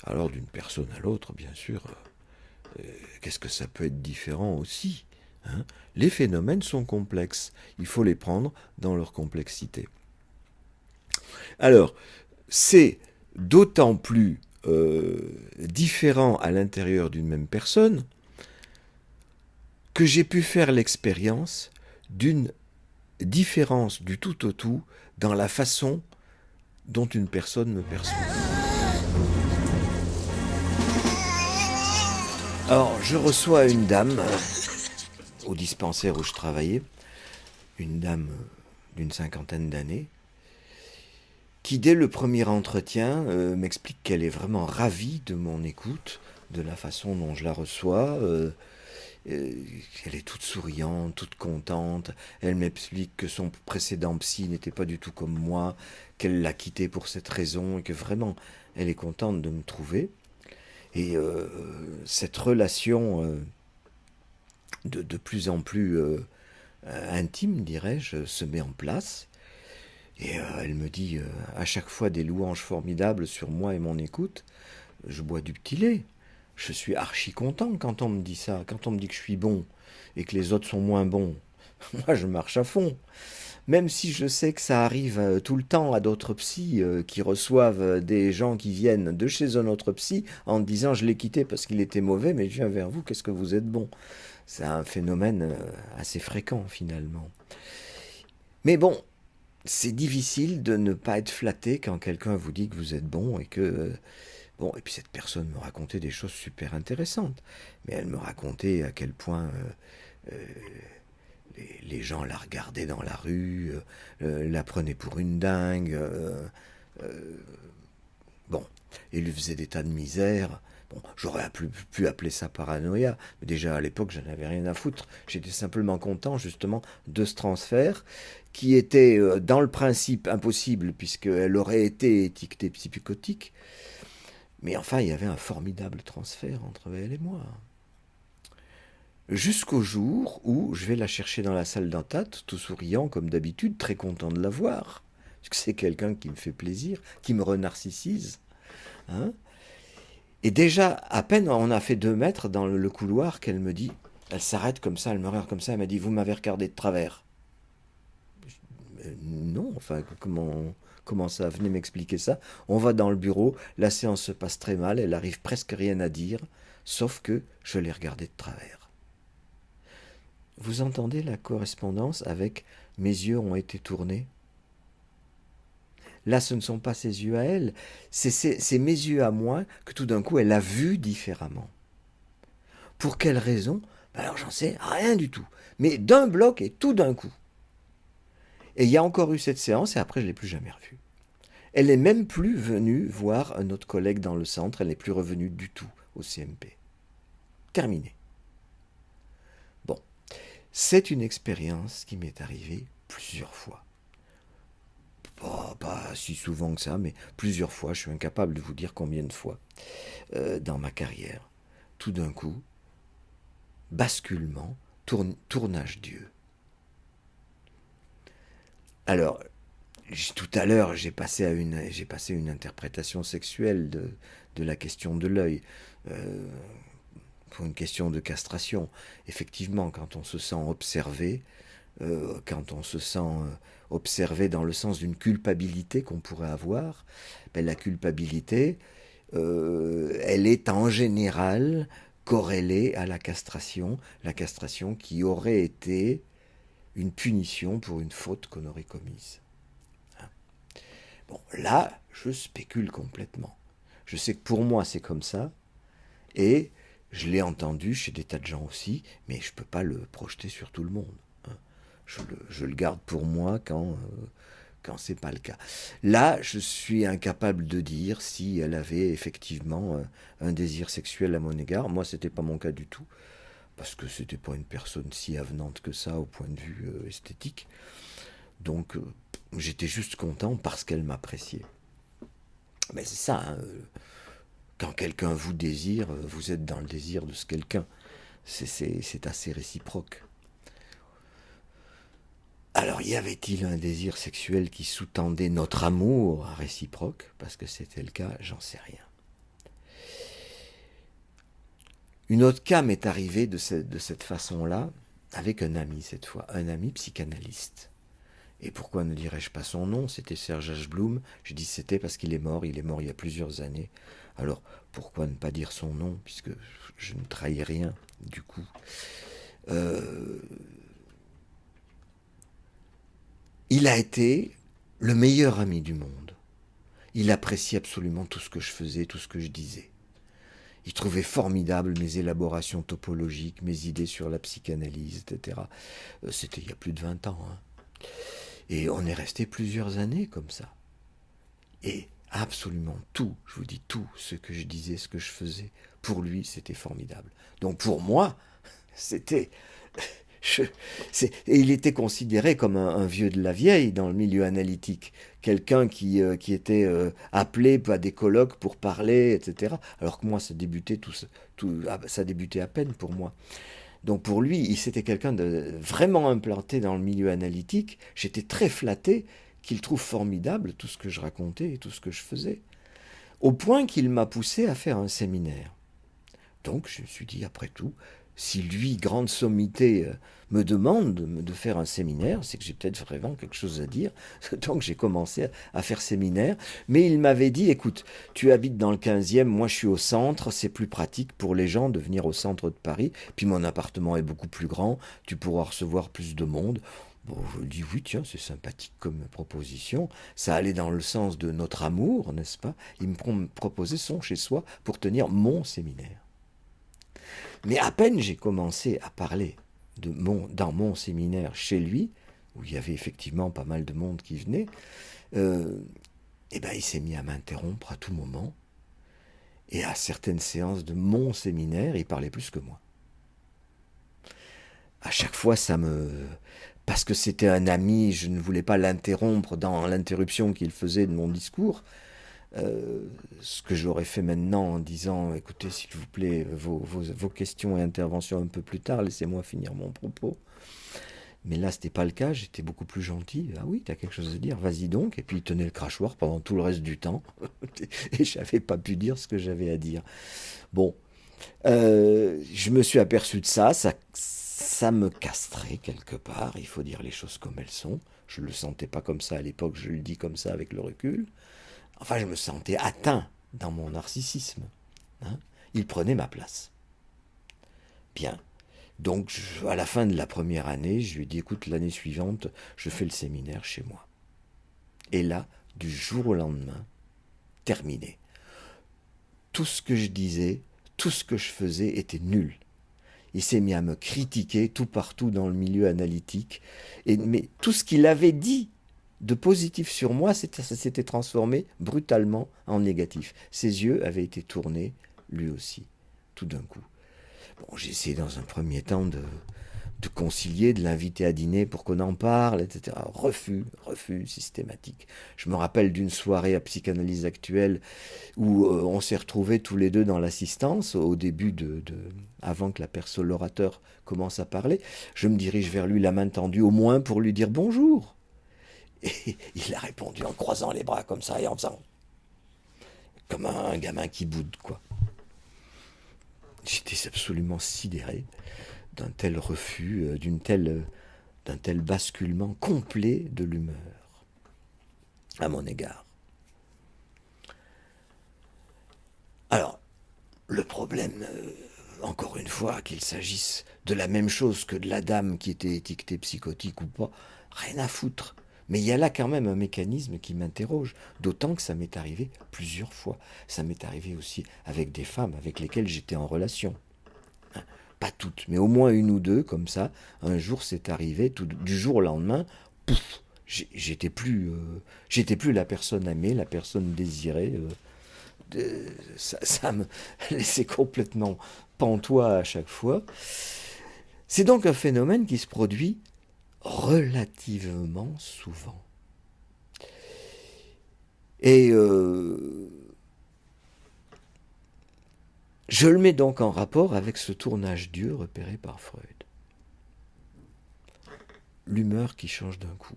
Alors d'une personne à l'autre, bien sûr, qu'est-ce que ça peut être différent aussi? Hein. Les phénomènes sont complexes, il faut les prendre dans leur complexité. Alors, c'est d'autant plus différent à l'intérieur d'une même personne que j'ai pu faire l'expérience d'une différence du tout au tout dans la façon dont une personne me perçoit. Alors, je reçois une dame au dispensaire où je travaillais, une dame d'une 50aine d'années, qui dès le premier entretien m'explique qu'elle est vraiment ravie de mon écoute, de la façon dont je la reçois. Elle est toute souriante, toute contente. Elle m'explique que son précédent psy n'était pas du tout comme moi, qu'elle l'a quitté pour cette raison et que vraiment elle est contente de me trouver. Et cette relation de plus en plus intime, dirais-je, se met en place. Et elle me dit à chaque fois des louanges formidables sur moi et mon écoute. Je bois du petit lait. Je suis archi content quand on me dit ça, quand on me dit que je suis bon et que les autres sont moins bons. Moi, je marche à fond. Même si je sais que ça arrive tout le temps à d'autres psys qui reçoivent des gens qui viennent de chez un autre psy en disant je l'ai quitté parce qu'il était mauvais, mais je viens vers vous, qu'est-ce que vous êtes bon. C'est un phénomène assez fréquent finalement. Mais bon, c'est difficile de ne pas être flatté quand quelqu'un vous dit que vous êtes bon et que... Bon, et puis cette personne me racontait des choses super intéressantes. Mais elle me racontait à quel point les gens la regardaient dans la rue, la prenaient pour une dingue. Bon, et lui faisait des tas de misère. Bon, j'aurais pu appeler ça paranoïa, mais déjà à l'époque, je n'avais rien à foutre. J'étais simplement content, justement, de ce transfert, qui était, dans le principe, impossible, puisqu'elle aurait été étiquetée psychotique. Mais enfin, il y avait un formidable transfert entre elle et moi. Jusqu'au jour où je vais la chercher dans la salle d'entate, tout souriant comme d'habitude, très content de la voir. Parce que c'est quelqu'un qui me fait plaisir, qui me renarcissise. Hein. Et déjà, à peine on a fait 2 mètres dans le couloir qu'elle me dit, elle s'arrête comme ça, elle me regarde comme ça, elle m'a dit, vous m'avez regardé de travers. Non, enfin, comment ça? Venez m'expliquer ça. On va dans le bureau, la séance se passe très mal, elle arrive presque rien à dire, sauf que je l'ai regardée de travers. Vous entendez la correspondance avec mes yeux ont été tournés? Là, ce ne sont pas ses yeux à elle, c'est mes yeux à moi que tout d'un coup elle a vu différemment. Pour quelle raison? Alors j'en sais rien du tout. Mais d'un bloc et tout d'un coup. Et il y a encore eu cette séance et après je ne l'ai plus jamais revue. Elle n'est même plus venue voir un autre collègue dans le centre, elle n'est plus revenue du tout au CMP. Terminé. Bon, c'est une expérience qui m'est arrivée plusieurs fois. Pas si souvent que ça, mais plusieurs fois, je suis incapable de vous dire combien de fois, dans ma carrière. Tout d'un coup, basculement, tournage Dieu. Alors, tout à l'heure, j'ai passé une interprétation sexuelle de la question de l'œil, pour une question de castration. Effectivement, quand on se sent observé, quand on se sent observé dans le sens d'une culpabilité qu'on pourrait avoir, ben, la culpabilité, elle est en général corrélée à la castration qui aurait été une punition pour une faute qu'on aurait commise. Bon, là, je spécule complètement. Je sais que pour moi, c'est comme ça, et je l'ai entendu chez des tas de gens aussi, mais je ne peux pas le projeter sur tout le monde. Hein. Je le garde pour moi quand c'est pas le cas. Là, je suis incapable de dire si elle avait effectivement un désir sexuel à mon égard. Moi, c'était pas mon cas du tout, parce que c'était pas une personne si avenante que ça au point de vue esthétique. Donc, j'étais juste content parce qu'elle m'appréciait. Mais c'est ça, hein, quand quelqu'un vous désire, vous êtes dans le désir de ce quelqu'un. C'est assez réciproque. Alors, y avait-il un désir sexuel qui sous-tendait notre amour réciproque? Parce que c'était le cas, j'en sais rien. Une autre cas m'est arrivée de cette façon-là, avec un ami cette fois, un ami psychanalyste. Et pourquoi ne dirais-je pas son nom? C'était Serge Ashbloom. Je dis c'était parce qu'il est mort il y a plusieurs années. Alors, pourquoi ne pas dire son nom, puisque je ne trahis rien, du coup. Il a été le meilleur ami du monde. Il appréciait absolument tout ce que je faisais, tout ce que je disais. Il trouvait formidable mes élaborations topologiques, mes idées sur la psychanalyse, etc. C'était il y a plus de 20 ans. Hein. Et on est resté plusieurs années comme ça. Et absolument tout, je vous dis tout, ce que je disais, ce que je faisais, pour lui, c'était formidable. Donc pour moi, c'était... et il était considéré comme un vieux de la vieille dans le milieu analytique, quelqu'un qui était appelé à des colloques pour parler, etc. Alors que moi, ça débutait ça débutait à peine pour moi. Donc pour lui, c'était quelqu'un de vraiment implanté dans le milieu analytique. J'étais très flatté qu'il trouve formidable tout ce que je racontais et tout ce que je faisais, au point qu'il m'a poussé à faire un séminaire. Donc je me suis dit, après tout, si lui, grande sommité, me demande de faire un séminaire, c'est que j'ai peut-être vraiment quelque chose à dire. Donc j'ai commencé à faire séminaire. Mais il m'avait dit, écoute, tu habites dans le 15e, moi je suis au centre, c'est plus pratique pour les gens de venir au centre de Paris. Puis mon appartement est beaucoup plus grand, tu pourras recevoir plus de monde. Bon, je lui dis, oui, tiens, c'est sympathique comme proposition. Ça allait dans le sens de notre amour, n'est-ce pas? Il me proposait son chez-soi pour tenir mon séminaire. Mais à peine j'ai commencé à parler dans mon séminaire chez lui, où il y avait effectivement pas mal de monde qui venait, et ben il s'est mis à m'interrompre à tout moment. Et à certaines séances de mon séminaire, il parlait plus que moi. À chaque fois, parce que c'était un ami, je ne voulais pas l'interrompre dans l'interruption qu'il faisait de mon discours. Ce que j'aurais fait maintenant en disant, écoutez, s'il vous plaît, vos questions et interventions un peu plus tard, laissez-moi finir mon propos. Mais là, c'était pas le cas, j'étais beaucoup plus gentil. Ah oui, t'as quelque chose à dire, vas-y donc. Et puis il tenait le crachoir pendant tout le reste du temps. Et j'avais pas pu dire ce que j'avais à dire. Bon, je me suis aperçu de ça me castrait quelque part, il faut dire les choses comme elles sont. Je ne le sentais pas comme ça à l'époque, je le dis comme ça avec le recul. Enfin, je me sentais atteint dans mon narcissisme. Hein. Il prenait ma place. Bien. Donc, à la fin de la première année, je lui ai dit, écoute, l'année suivante, je fais le séminaire chez moi. Et là, du jour au lendemain, terminé. Tout ce que je disais, tout ce que je faisais était nul. Il s'est mis à me critiquer tout partout dans le milieu analytique. Mais tout ce qu'il avait dit de positif sur moi, ça s'était transformé brutalement en négatif. Ses yeux avaient été tournés, lui aussi, tout d'un coup. Bon, j'ai essayé dans un premier temps de concilier, de l'inviter à dîner pour qu'on en parle, etc. Refus systématique. Je me rappelle d'une soirée à Psychanalyse Actuelle où on s'est retrouvés tous les deux dans l'assistance, au début avant que l'orateur commence à parler. Je me dirige vers lui, la main tendue, au moins pour lui dire bonjour. Et il a répondu en croisant les bras comme ça et en faisant comme un gamin qui boude, quoi. J'étais absolument sidéré d'un tel refus, d'un tel basculement complet de l'humeur à mon égard. Alors, le problème, encore une fois, qu'il s'agisse de la même chose que de la dame qui était étiquetée psychotique ou pas, rien à foutre. Mais il y a là quand même un mécanisme qui m'interroge, d'autant que ça m'est arrivé plusieurs fois. Ça m'est arrivé aussi avec des femmes avec lesquelles j'étais en relation. Pas toutes, mais au moins une ou deux, comme ça. Un jour, c'est arrivé, du jour au lendemain, pouf, j'étais plus la personne aimée, la personne désirée. Ça me laissait complètement pantois à chaque fois. C'est donc un phénomène qui se produit relativement souvent. Et je le mets donc en rapport avec ce tournage Dieu repéré par Freud. L'humeur qui change d'un coup.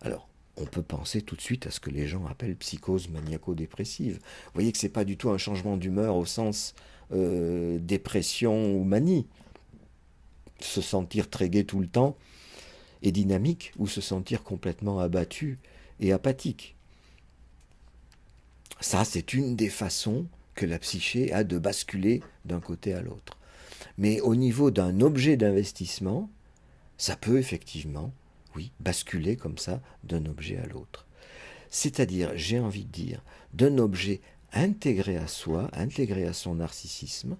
Alors, on peut penser tout de suite à ce que les gens appellent psychose maniaco-dépressive. Vous voyez que ce n'est pas du tout un changement d'humeur au sens dépression ou manie. Se sentir très gai tout le temps et dynamique, ou se sentir complètement abattu et apathique. Ça, c'est une des façons que la psyché a de basculer d'un côté à l'autre. Mais au niveau d'un objet d'investissement, ça peut effectivement Oui, basculer comme ça d'un objet à l'autre. C'est-à-dire, j'ai envie de dire, d'un objet intégré à soi, intégré à son narcissisme,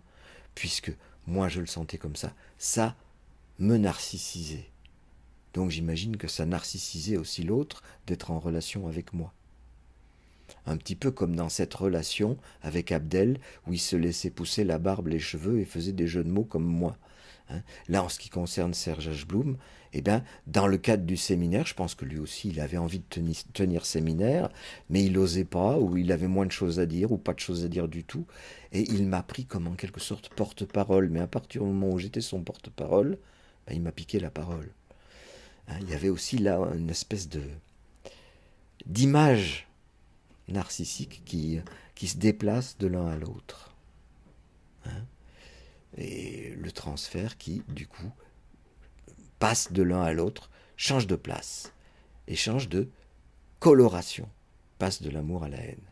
puisque moi je le sentais comme ça me narcissisait. Donc j'imagine que ça narcissisait aussi l'autre d'être en relation avec moi. Un petit peu comme dans cette relation avec Abdel, où il se laissait pousser la barbe, les cheveux et faisait des jeux de mots comme moi. Là, en ce qui concerne Serge Hachbloum, dans le cadre du séminaire, je pense que lui aussi, il avait envie de tenir séminaire, mais il n'osait pas, ou il avait moins de choses à dire, ou pas de choses à dire du tout. Et il m'a pris comme en quelque sorte porte-parole. Mais à partir du moment où j'étais son porte-parole, il m'a piqué la parole. Il y avait aussi là une espèce d'image narcissique qui se déplace de l'un à l'autre. Et le transfert qui, du coup, passe de l'un à l'autre, change de place et change de coloration, passe de l'amour à la haine.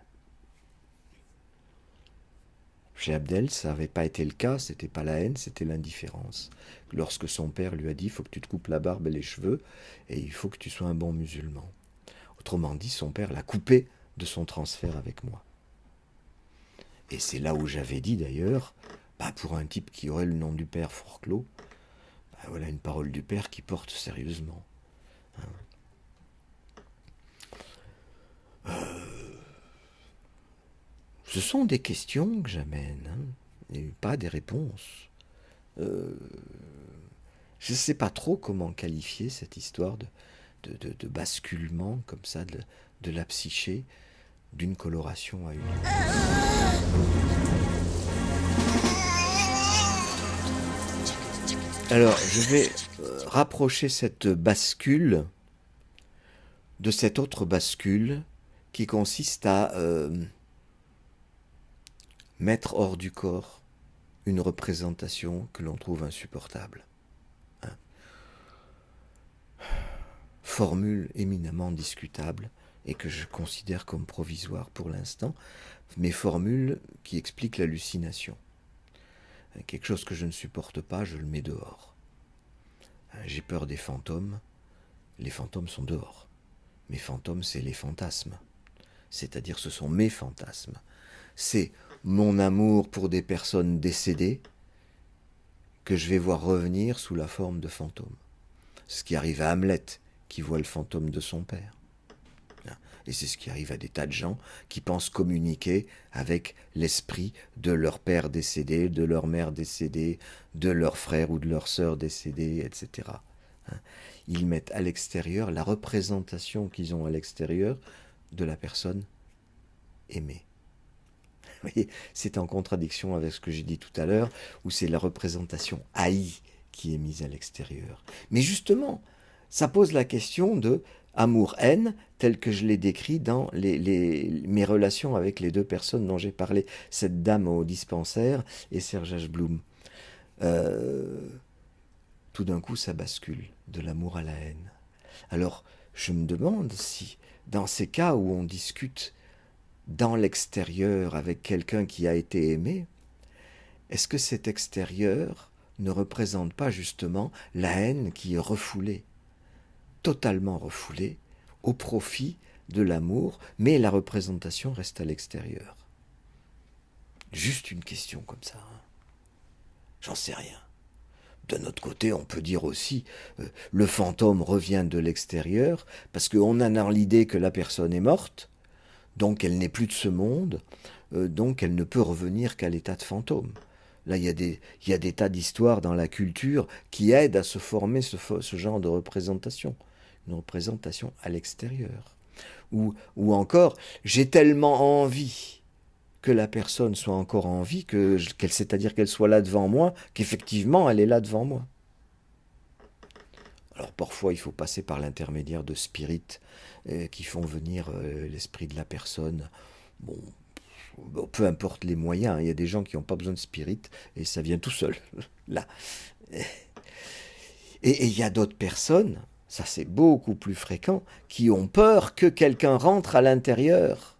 Chez Abdel, ça n'avait pas été le cas, c'était pas la haine, c'était l'indifférence. Lorsque son père lui a dit, il faut que tu te coupes la barbe et les cheveux, et il faut que tu sois un bon musulman. Autrement dit, son père l'a coupé de son transfert avec moi. Et c'est là où j'avais dit d'ailleurs, pour un type qui aurait le nom du père fort clos, voilà une parole du père qui porte sérieusement. Ce sont des questions que j'amène, et pas des réponses. Je ne sais pas trop comment qualifier cette histoire de basculement comme ça de la psyché d'une coloration à une autre. Alors, je vais rapprocher cette bascule de cette autre bascule qui consiste à mettre hors du corps une représentation que l'on trouve insupportable. Formule éminemment discutable et que je considère comme provisoire pour l'instant, mais formule qui explique l'hallucination. Quelque chose que je ne supporte pas, je le mets dehors. J'ai peur des fantômes, les fantômes sont dehors. Mes fantômes, c'est les fantasmes. C'est-à-dire ce sont mes fantasmes. C'est mon amour pour des personnes décédées que je vais voir revenir sous la forme de fantômes. Ce qui arrive à Hamlet, qui voit le fantôme de son père. Et c'est ce qui arrive à des tas de gens qui pensent communiquer avec l'esprit de leur père décédé, de leur mère décédée, de leur frère ou de leur sœur décédée, etc. Ils mettent à l'extérieur la représentation qu'ils ont à l'extérieur de la personne aimée. Vous voyez, c'est en contradiction avec ce que j'ai dit tout à l'heure, où c'est la représentation haïe qui est mise à l'extérieur. Mais justement, ça pose la question de amour-haine, tel que je l'ai décrit dans mes relations avec les deux personnes dont j'ai parlé, cette dame au dispensaire et Serge Hachbloum. Tout d'un coup, ça bascule de l'amour à la haine. Alors, je me demande si, dans ces cas où on discute dans l'extérieur avec quelqu'un qui a été aimé, est-ce que cet extérieur ne représente pas justement la haine qui est refoulée, totalement refoulée, au profit de l'amour, mais la représentation reste à l'extérieur? Juste une question comme ça. J'en sais rien. D'un autre côté, on peut dire aussi, le fantôme revient de l'extérieur, parce qu'on a dans l'idée que la personne est morte, donc elle n'est plus de ce monde, donc elle ne peut revenir qu'à l'état de fantôme. Là, il y a des tas d'histoires dans la culture qui aident à se former ce genre de représentation, une représentation à l'extérieur. Ou encore, j'ai tellement envie que la personne soit encore en vie, c'est-à-dire qu'elle soit là devant moi, qu'effectivement elle est là devant moi. Alors parfois il faut passer par l'intermédiaire de spirites qui font venir l'esprit de la personne. Bon, peu importe les moyens, il y a des gens qui n'ont pas besoin de spirites et ça vient tout seul, là. Et il y a d'autres personnes, ça c'est beaucoup plus fréquent, qui ont peur que quelqu'un rentre à l'intérieur.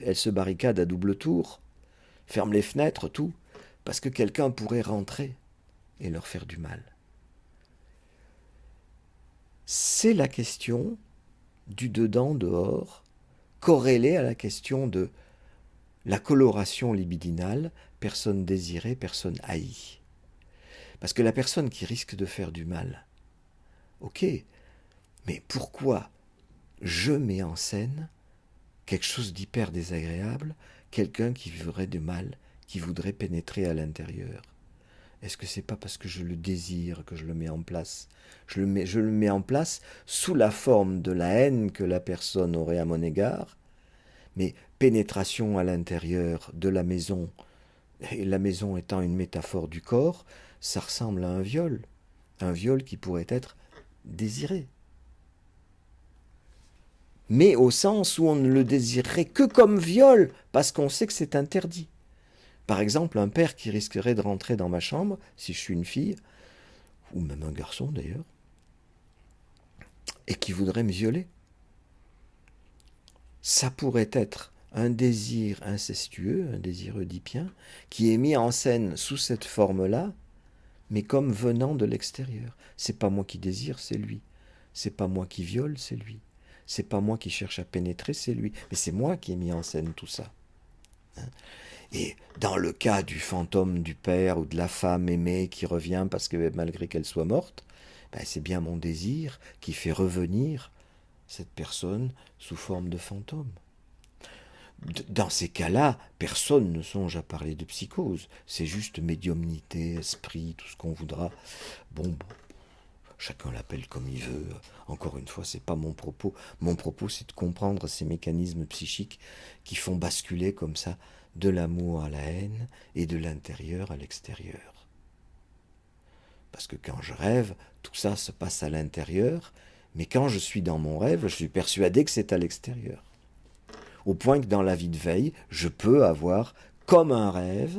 Elle se barricade à double tour, ferme les fenêtres, tout, parce que quelqu'un pourrait rentrer et leur faire du mal. c'est la question du dedans-dehors, corrélée à la question de la coloration libidinale, personne désirée, personne haïe. Parce que la personne qui risque de faire du mal, ok, mais pourquoi je mets en scène quelque chose d'hyper désagréable, quelqu'un qui vivrait du mal, qui voudrait pénétrer à l'intérieur? Est-ce que c'est pas parce que je le désire que je le mets en place? Je le mets en place sous la forme de la haine que la personne aurait à mon égard, mais pénétration à l'intérieur de la maison, et la maison étant une métaphore du corps, ça ressemble à un viol qui pourrait être désiré. Mais au sens où on ne le désirerait que comme viol, parce qu'on sait que c'est interdit. Par exemple, un père qui risquerait de rentrer dans ma chambre, si je suis une fille, ou même un garçon d'ailleurs, et qui voudrait me violer. Ça pourrait être un désir incestueux, un désir oedipien, qui est mis en scène sous cette forme-là, mais comme venant de l'extérieur. C'est pas moi qui désire, c'est lui. C'est pas moi qui viole, c'est lui. C'est pas moi qui cherche à pénétrer, c'est lui. Mais c'est moi qui ai mis en scène tout ça. Et dans le cas du fantôme du père ou de la femme aimée qui revient parce que malgré qu'elle soit morte, c'est bien mon désir qui fait revenir cette personne sous forme de fantôme. Dans ces cas-là, personne ne songe à parler de psychose. C'est juste médiumnité, esprit, tout ce qu'on voudra. Bon, chacun l'appelle comme il veut. Encore une fois, c'est pas mon propos. Mon propos, c'est de comprendre ces mécanismes psychiques qui font basculer comme ça de l'amour à la haine et de l'intérieur à l'extérieur. Parce que quand je rêve, tout ça se passe à l'intérieur, mais quand je suis dans mon rêve, je suis persuadé que c'est à l'extérieur. Au point que dans la vie de veille, je peux avoir comme un rêve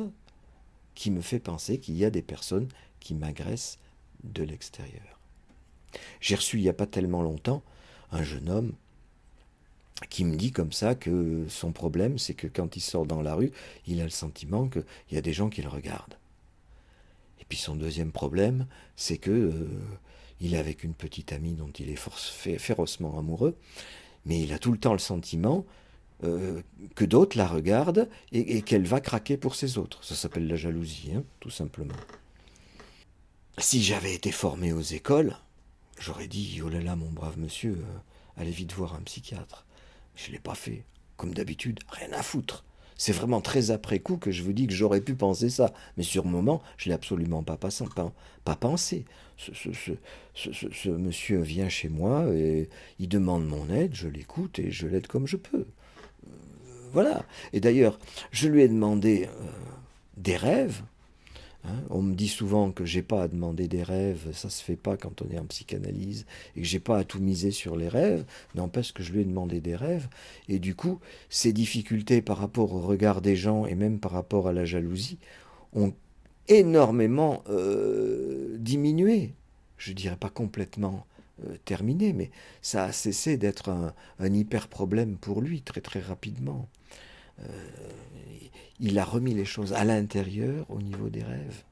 qui me fait penser qu'il y a des personnes qui m'agressent de l'extérieur. J'ai reçu il n'y a pas tellement longtemps un jeune homme qui me dit comme ça que son problème, c'est que quand il sort dans la rue, il a le sentiment qu'il y a des gens qui le regardent. Et puis son deuxième problème, c'est que il est avec une petite amie dont il est férocement amoureux, mais il a tout le temps le sentiment que d'autres la regardent et qu'elle va craquer pour ses autres. Ça s'appelle la jalousie, hein, tout simplement. Si j'avais été formé aux écoles, j'aurais dit « Oh là là, mon brave monsieur, allez vite voir un psychiatre ». Je ne l'ai pas fait. Comme d'habitude, rien à foutre. C'est vraiment très après coup que je vous dis que j'aurais pu penser ça. Mais sur le moment, je ne l'ai absolument pas pensé. Ce monsieur vient chez moi et il demande mon aide, je l'écoute et je l'aide comme je peux. Voilà. Et d'ailleurs, je lui ai demandé des rêves. Hein, on me dit souvent que j'ai pas à demander des rêves, ça se fait pas quand on est en psychanalyse, et que j'ai pas à tout miser sur les rêves, n'empêche que je lui ai demandé des rêves, et du coup, ces difficultés par rapport au regard des gens, et même par rapport à la jalousie, ont énormément diminué. Je dirais pas complètement terminé, mais ça a cessé d'être un hyper problème pour lui très très rapidement. Il a remis les choses à l'intérieur au niveau des rêves.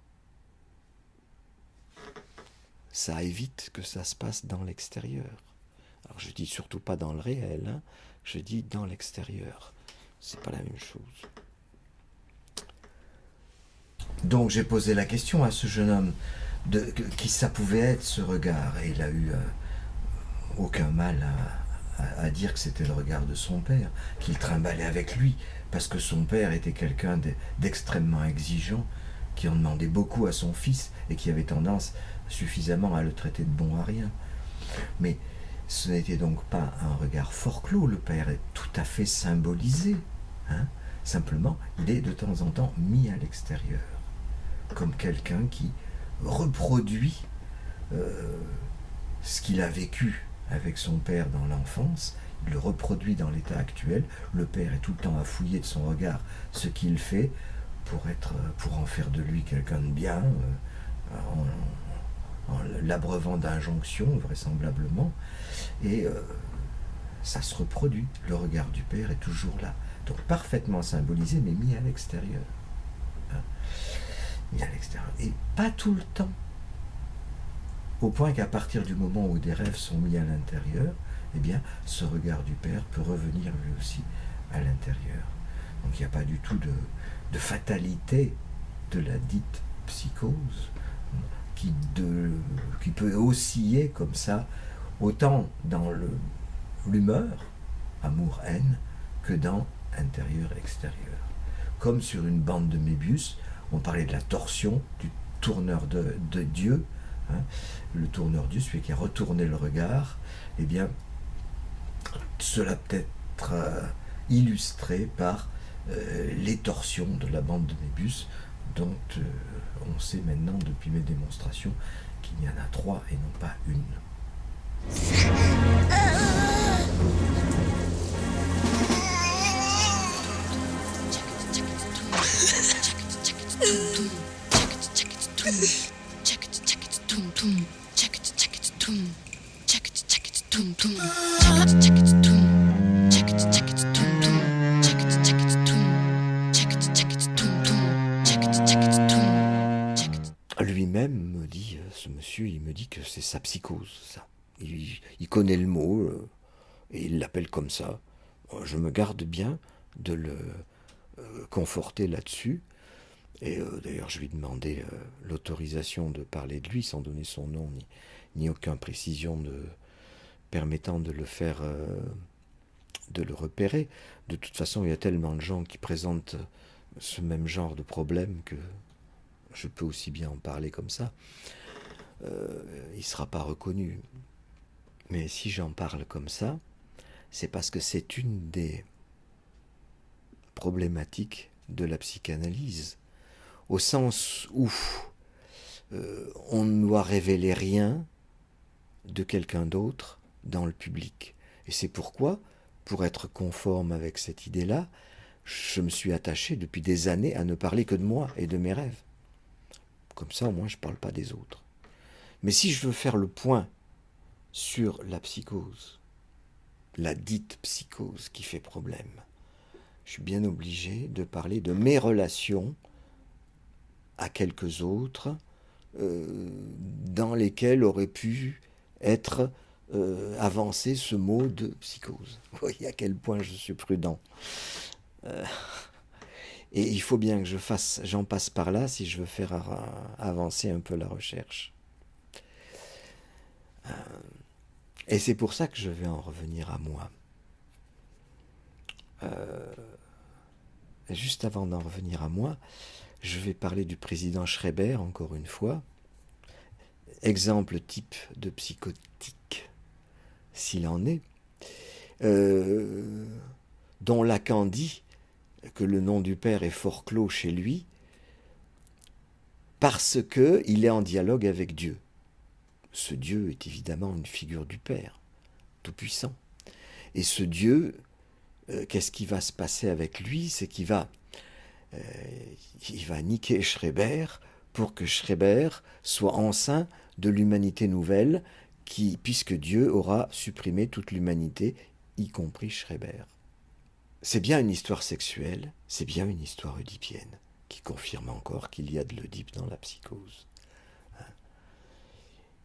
Ça évite que ça se passe dans l'extérieur. Alors je dis surtout pas dans le réel, hein, je dis dans l'extérieur. C'est pas la même chose. Donc j'ai posé la question à ce jeune homme de qui ça pouvait être ce regard, et il a eu aucun mal à dire que c'était le regard de son père, qu'il trimballait avec lui, parce que son père était quelqu'un d'extrêmement exigeant, qui en demandait beaucoup à son fils, et qui avait tendance suffisamment à le traiter de bon à rien. Mais ce n'était donc pas un regard forclos, le père est tout à fait symbolisé. Hein. Simplement, il est de temps en temps mis à l'extérieur, comme quelqu'un qui reproduit ce qu'il a vécu avec son père dans l'enfance, il le reproduit dans l'état actuel. Le père est tout le temps à fouiller de son regard ce qu'il fait pour en faire de lui quelqu'un de bien, en l'abreuvant d'injonctions vraisemblablement, et ça se reproduit. Le regard du père est toujours là, donc parfaitement symbolisé, mais mis à l'extérieur. Hein, mis à l'extérieur, et pas tout le temps. Au point qu'à partir du moment où des rêves sont mis à l'intérieur, eh bien, ce regard du Père peut revenir lui aussi à l'intérieur. Donc il n'y a pas du tout de fatalité de la dite psychose qui peut osciller comme ça, autant dans l'humeur, amour-haine, que dans intérieur-extérieur. Comme sur une bande de Mébius, on parlait de la torsion, du tourneur de Dieu, hein, le tourneur Dieu, celui qui a retourné le regard, eh bien, cela peut être illustré par les torsions de la bande de Mébius, dont on sait maintenant depuis mes démonstrations qu'il y en a 3 et non pas une. Lui-même me dit, ce monsieur, il me dit que c'est sa psychose, ça. Il connaît le mot et il l'appelle comme ça. Je me garde bien de le conforter là-dessus. Et d'ailleurs, je lui ai demandé l'autorisation de parler de lui sans donner son nom ni aucune précision permettant de le faire, de le repérer. De toute façon, il y a tellement de gens qui présentent ce même genre de problème que je peux aussi bien en parler comme ça. Il ne sera pas reconnu. Mais si j'en parle comme ça, c'est parce que c'est une des problématiques de la psychanalyse, au sens où on ne doit révéler rien de quelqu'un d'autre dans le public. Et c'est pourquoi, pour être conforme avec cette idée-là, je me suis attaché depuis des années à ne parler que de moi et de mes rêves. Comme ça, au moins, je ne parle pas des autres. Mais si je veux faire le point sur la psychose, la dite psychose qui fait problème, je suis bien obligé de parler de mes relations à quelques autres dans lesquelles aurait pu être avancé ce mot de psychose. Vous voyez à quel point je suis prudent. Et il faut bien que j'en passe par là si je veux faire avancer un peu la recherche. Et c'est pour ça que je vais en revenir à moi. Juste avant d'en revenir à moi, je vais parler du président Schreiber, encore une fois. Exemple type de psychotique, s'il en est, dont Lacan dit que le nom du Père est fort clos chez lui, parce qu'il est en dialogue avec Dieu. Ce Dieu est évidemment une figure du Père, tout-puissant. Et ce Dieu, qu'est-ce qui va se passer avec lui? C'est qu'il va niquer Schreiber pour que Schreiber soit enceint de l'humanité nouvelle, puisque Dieu aura supprimé toute l'humanité, y compris Schreiber. C'est bien une histoire sexuelle, c'est bien une histoire oedipienne, qui confirme encore qu'il y a de l'Oedipe dans la psychose.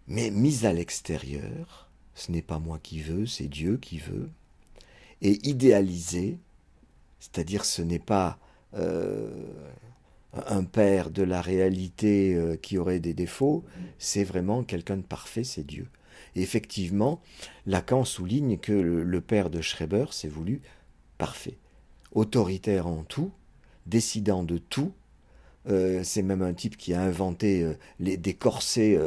Mais mise à l'extérieur, ce n'est pas moi qui veux, c'est Dieu qui veut. Et idéalisé, c'est-à-dire ce n'est pas un père de la réalité qui aurait des défauts, c'est vraiment quelqu'un de parfait, c'est Dieu. Et effectivement, Lacan souligne que le père de Schreiber s'est voulu parfait, autoritaire en tout, décidant de tout. C'est même un type qui a inventé des corsets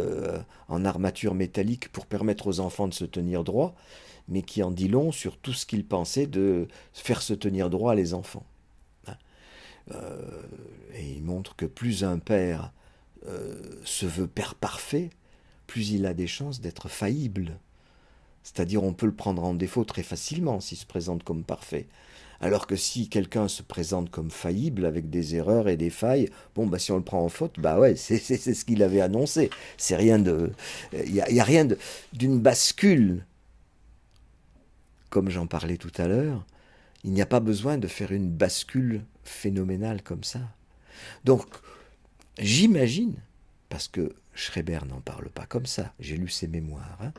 en armature métallique pour permettre aux enfants de se tenir droit, mais qui en dit long sur tout ce qu'il pensait de faire se tenir droit les enfants. Et il montre que plus un père se veut père parfait, plus il a des chances d'être faillible. C'est-à-dire on peut le prendre en défaut très facilement s'il se présente comme parfait. Alors que si quelqu'un se présente comme faillible avec des erreurs et des failles, si on le prend en faute, ouais, c'est ce qu'il avait annoncé. C'est rien de, il y a rien d'une bascule. Comme j'en parlais tout à l'heure, il n'y a pas besoin de faire une bascule phénoménale comme ça. Donc, j'imagine, parce que Schreber n'en parle pas comme ça, j'ai lu ses mémoires. Hein.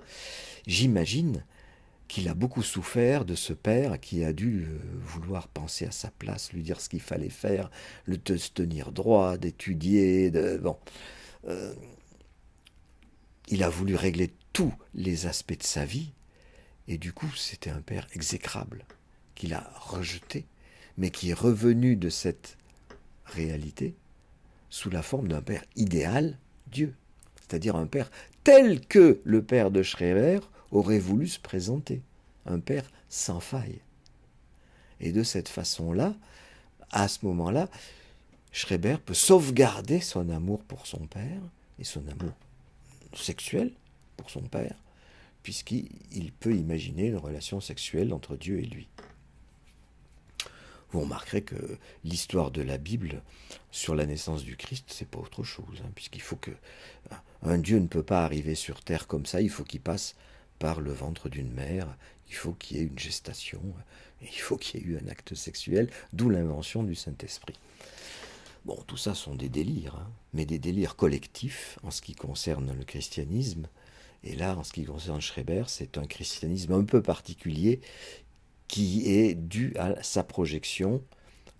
J'imagine qu'il a beaucoup souffert de ce père qui a dû vouloir penser à sa place, lui dire ce qu'il fallait faire, de se tenir droit, d'étudier, bon. Il a voulu régler tous les aspects de sa vie, et du coup, c'était un père exécrable, qu'il a rejeté, mais qui est revenu de cette réalité sous la forme d'un père idéal, Dieu. C'est-à-dire un père tel que le père de Schreber aurait voulu se présenter, un père sans faille. Et de cette façon-là, à ce moment-là, Schreber peut sauvegarder son amour pour son père et son amour sexuel pour son père, puisqu'il peut imaginer une relation sexuelle entre Dieu et lui. Vous remarquerez que l'histoire de la Bible sur la naissance du Christ, c'est pas autre chose, hein, puisqu'il faut que un Dieu ne peut pas arriver sur terre comme ça, il faut qu'il passe par le ventre d'une mère, il faut qu'il y ait une gestation, et il faut qu'il y ait eu un acte sexuel, d'où l'invention du Saint-Esprit. Bon, tout ça sont des délires, hein, mais des délires collectifs en ce qui concerne le christianisme, et là, en ce qui concerne Schreber, c'est un christianisme un peu particulier qui est dû à sa projection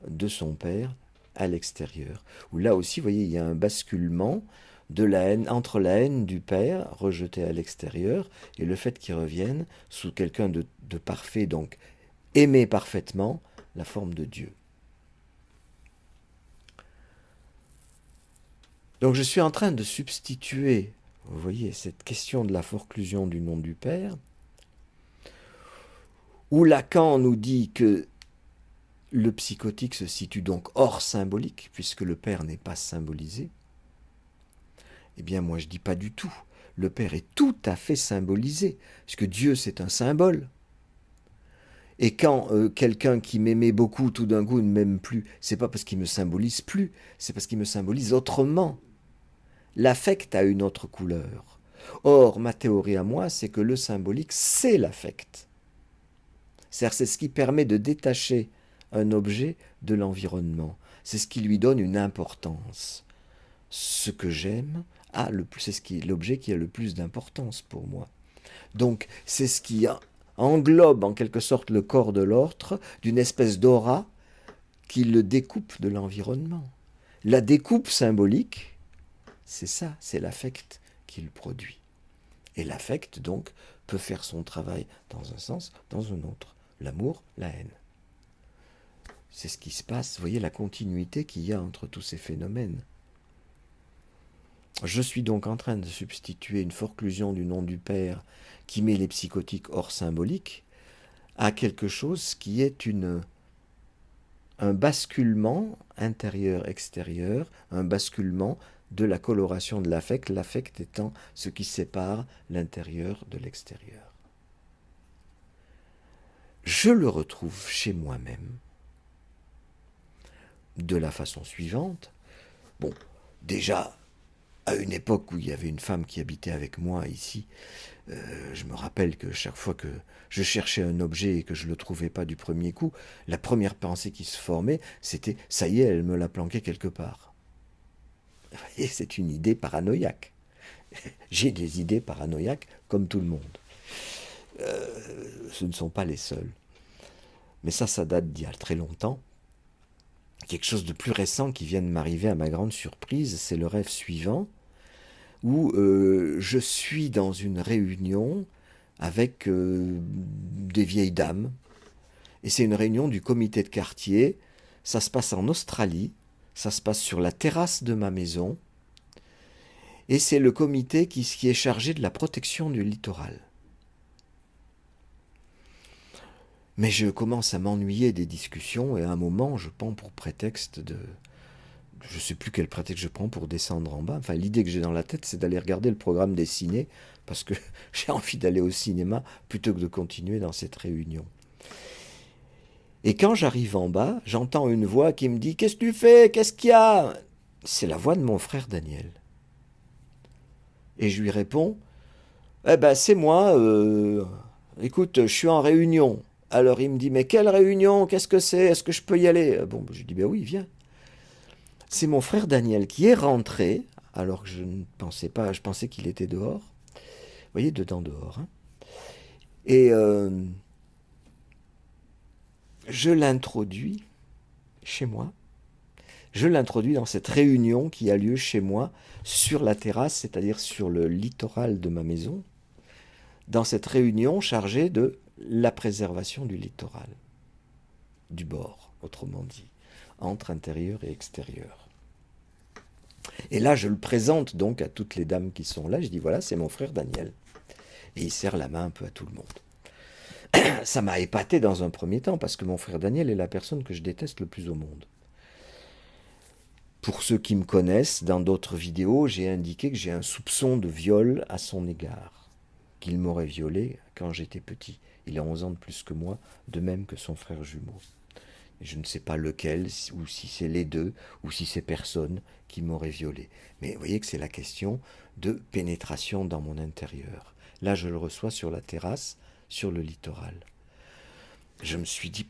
de son père à l'extérieur. Où là aussi, vous voyez, il y a un basculement de la haine, entre la haine du père rejeté à l'extérieur et le fait qu'il revienne sous quelqu'un de parfait, donc aimé parfaitement, la forme de Dieu. Donc je suis en train de substituer, vous voyez, cette question de la forclusion du nom du père, où Lacan nous dit que le psychotique se situe donc hors symbolique, puisque le père n'est pas symbolisé. Eh bien, moi, je ne dis pas du tout. Le père est tout à fait symbolisé, puisque Dieu, c'est un symbole. Et quand quelqu'un qui m'aimait beaucoup, tout d'un coup, ne m'aime plus, c'est pas parce qu'il me symbolise plus, c'est parce qu'il me symbolise autrement. L'affect a une autre couleur. Or, ma théorie à moi, c'est que le symbolique, c'est l'affect. C'est ce qui permet de détacher un objet de l'environnement. C'est ce qui lui donne une importance. Ce que j'aime, c'est l'objet qui a le plus d'importance pour moi. Donc, c'est ce qui englobe en quelque sorte le corps de l'autre d'une espèce d'aura qui le découpe de l'environnement. La découpe symbolique, c'est ça, c'est l'affect qui le produit. Et l'affect, donc, peut faire son travail dans un sens, dans un autre. L'amour, la haine. C'est ce qui se passe, vous voyez la continuité qu'il y a entre tous ces phénomènes. Je suis donc en train de substituer une forclusion du nom du Père qui met les psychotiques hors symbolique à quelque chose qui est un basculement intérieur-extérieur, un basculement de la coloration de l'affect, l'affect étant ce qui sépare l'intérieur de l'extérieur. Je le retrouve chez moi-même de la façon suivante. Bon, déjà, à une époque où il y avait une femme qui habitait avec moi ici, je me rappelle que chaque fois que je cherchais un objet et que je ne le trouvais pas du premier coup, la première pensée qui se formait, c'était « ça y est, elle me l'a planqué quelque part ». Vous voyez, c'est une idée paranoïaque. J'ai des idées paranoïaques comme tout le monde. Ce ne sont pas les seuls. Mais ça date d'il y a très longtemps. Quelque chose de plus récent qui vient de m'arriver à ma grande surprise, c'est le rêve suivant, où je suis dans une réunion avec des vieilles dames. Et c'est une réunion du comité de quartier. Ça se passe en Australie. Ça se passe sur la terrasse de ma maison. Et c'est le comité qui est chargé de la protection du littoral. Mais je commence à m'ennuyer des discussions et à un moment, je prends pour prétexte de... Je ne sais plus quel prétexte je prends pour descendre en bas. Enfin, l'idée que j'ai dans la tête, c'est d'aller regarder le programme des cinés parce que j'ai envie d'aller au cinéma plutôt que de continuer dans cette réunion. Et quand j'arrive en bas, j'entends une voix qui me dit « Qu'est-ce que tu fais? Qu'est-ce qu'il y a ?» C'est la voix de mon frère Daniel. Et je lui réponds « Eh ben, c'est moi. Écoute, je suis en réunion. » Alors il me dit « Mais quelle réunion? Qu'est-ce que c'est? Est-ce que je peux y aller ?» Bon, je lui dis « Ben oui, viens. » C'est mon frère Daniel qui est rentré alors que je ne pensais pas, je pensais qu'il était dehors. Vous voyez, dedans, dehors. Hein. Et je l'introduis chez moi. Je l'introduis dans cette réunion qui a lieu chez moi, sur la terrasse, c'est-à-dire sur le littoral de ma maison, dans cette réunion chargée de la préservation du littoral, du bord, autrement dit, entre intérieur et extérieur. Et là, je le présente donc à toutes les dames qui sont là. Je dis, voilà, c'est mon frère Daniel. Et il serre la main un peu à tout le monde. Ça m'a épaté dans un premier temps, parce que mon frère Daniel est la personne que je déteste le plus au monde. Pour ceux qui me connaissent, dans d'autres vidéos, j'ai indiqué que j'ai un soupçon de viol à son égard, qu'il m'aurait violé quand j'étais petit. Il a 11 ans de plus que moi, de même que son frère jumeau. Et je ne sais pas lequel, ou si c'est les deux, ou si c'est personne qui m'aurait violé. Mais vous voyez que c'est la question de pénétration dans mon intérieur. Là, je le reçois sur la terrasse, sur le littoral. Je me suis dit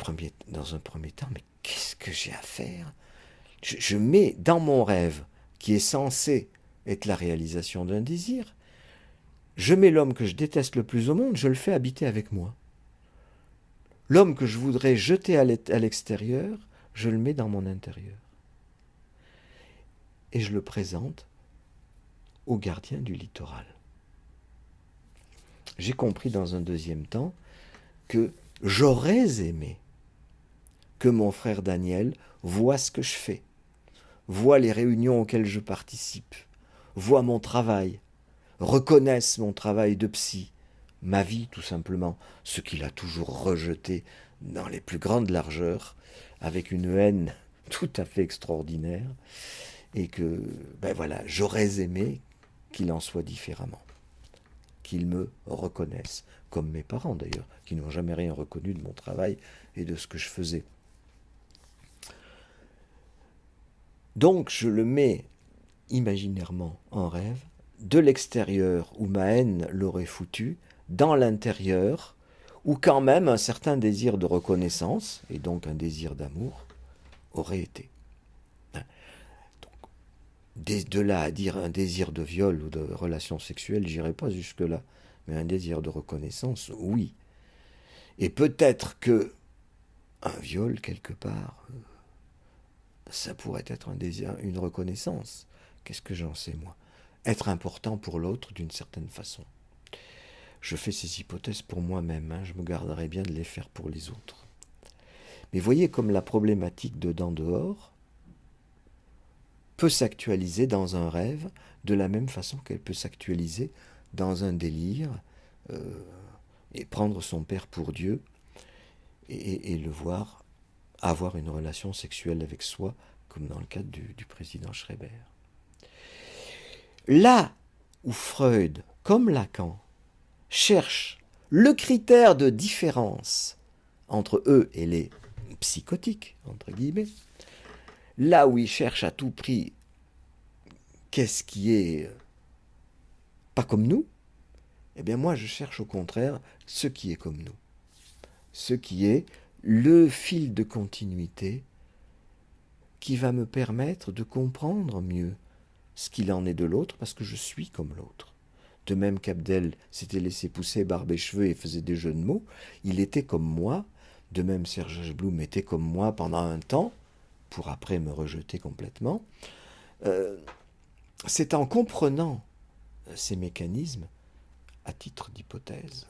dans un premier temps, mais qu'est-ce que j'ai à faire ? Je mets dans mon rêve, qui est censé être la réalisation d'un désir, je mets l'homme que je déteste le plus au monde, je le fais habiter avec moi. L'homme que je voudrais jeter à l'extérieur, je le mets dans mon intérieur. Et je le présente au gardien du littoral. J'ai compris dans un deuxième temps que j'aurais aimé que mon frère Daniel voie ce que je fais, voit les réunions auxquelles je participe, voit mon travail, reconnaisse mon travail de psy, ma vie tout simplement, ce qu'il a toujours rejeté dans les plus grandes largeurs, avec une haine tout à fait extraordinaire, et que, ben voilà, j'aurais aimé qu'il en soit différemment, qu'il me reconnaisse, comme mes parents d'ailleurs, qui n'ont jamais rien reconnu de mon travail et de ce que je faisais. Donc je le mets imaginairement en rêve, de l'extérieur où ma haine l'aurait foutu, dans l'intérieur où quand même un certain désir de reconnaissance, et donc un désir d'amour, aurait été. Donc, de là à dire un désir de viol ou de relation sexuelle, j'irai pas jusque-là, mais un désir de reconnaissance, oui. Et peut-être que un viol, quelque part, ça pourrait être un désir, une reconnaissance. Qu'est-ce que j'en sais, moi ? Être important pour l'autre d'une certaine façon. Je fais ces hypothèses pour moi-même, hein, je me garderai bien de les faire pour les autres. Mais voyez comme la problématique dedans dehors peut s'actualiser dans un rêve de la même façon qu'elle peut s'actualiser dans un délire et prendre son père pour Dieu et le voir avoir une relation sexuelle avec soi, comme dans le cadre du président Schreiber. Là où Freud, comme Lacan, cherche le critère de différence entre eux et les psychotiques, entre guillemets, là où il cherche à tout prix qu'est-ce qui est pas comme nous, eh bien moi je cherche au contraire ce qui est comme nous. Ce qui est le fil de continuité qui va me permettre de comprendre mieux ce qu'il en est de l'autre, parce que je suis comme l'autre. De même qu'Abdel s'était laissé pousser barbe et cheveux et faisait des jeux de mots, il était comme moi, de même Serge Blum était comme moi pendant un temps, pour après me rejeter complètement. C'est en comprenant ces mécanismes, à titre d'hypothèse,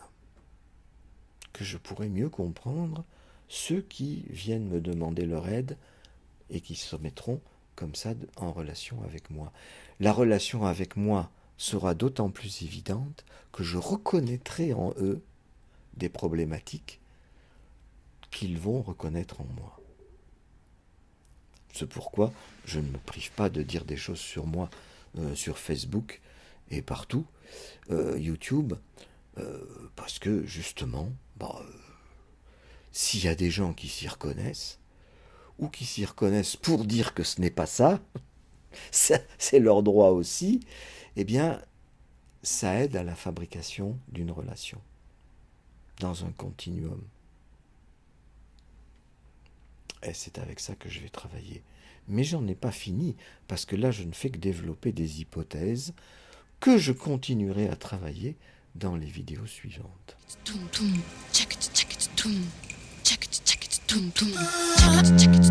que je pourrais mieux comprendre ceux qui viennent me demander leur aide et qui se mettront comme ça en relation avec moi. La relation avec moi sera d'autant plus évidente que je reconnaîtrai en eux des problématiques qu'ils vont reconnaître en moi. C'est pourquoi je ne me prive pas de dire des choses sur moi sur Facebook et partout, YouTube, parce que justement, s'il y a des gens qui s'y reconnaissent, ou qui s'y reconnaissent pour dire que ce n'est pas ça, c'est leur droit aussi, eh bien, ça aide à la fabrication d'une relation, dans un continuum. Et c'est avec ça que je vais travailler. Mais j'en ai pas fini, parce que là, je ne fais que développer des hypothèses que je continuerai à travailler dans les vidéos suivantes. Tum, tum, tchak, tchak, tum, tchak, tchak, tum, tum, tchak, tchak,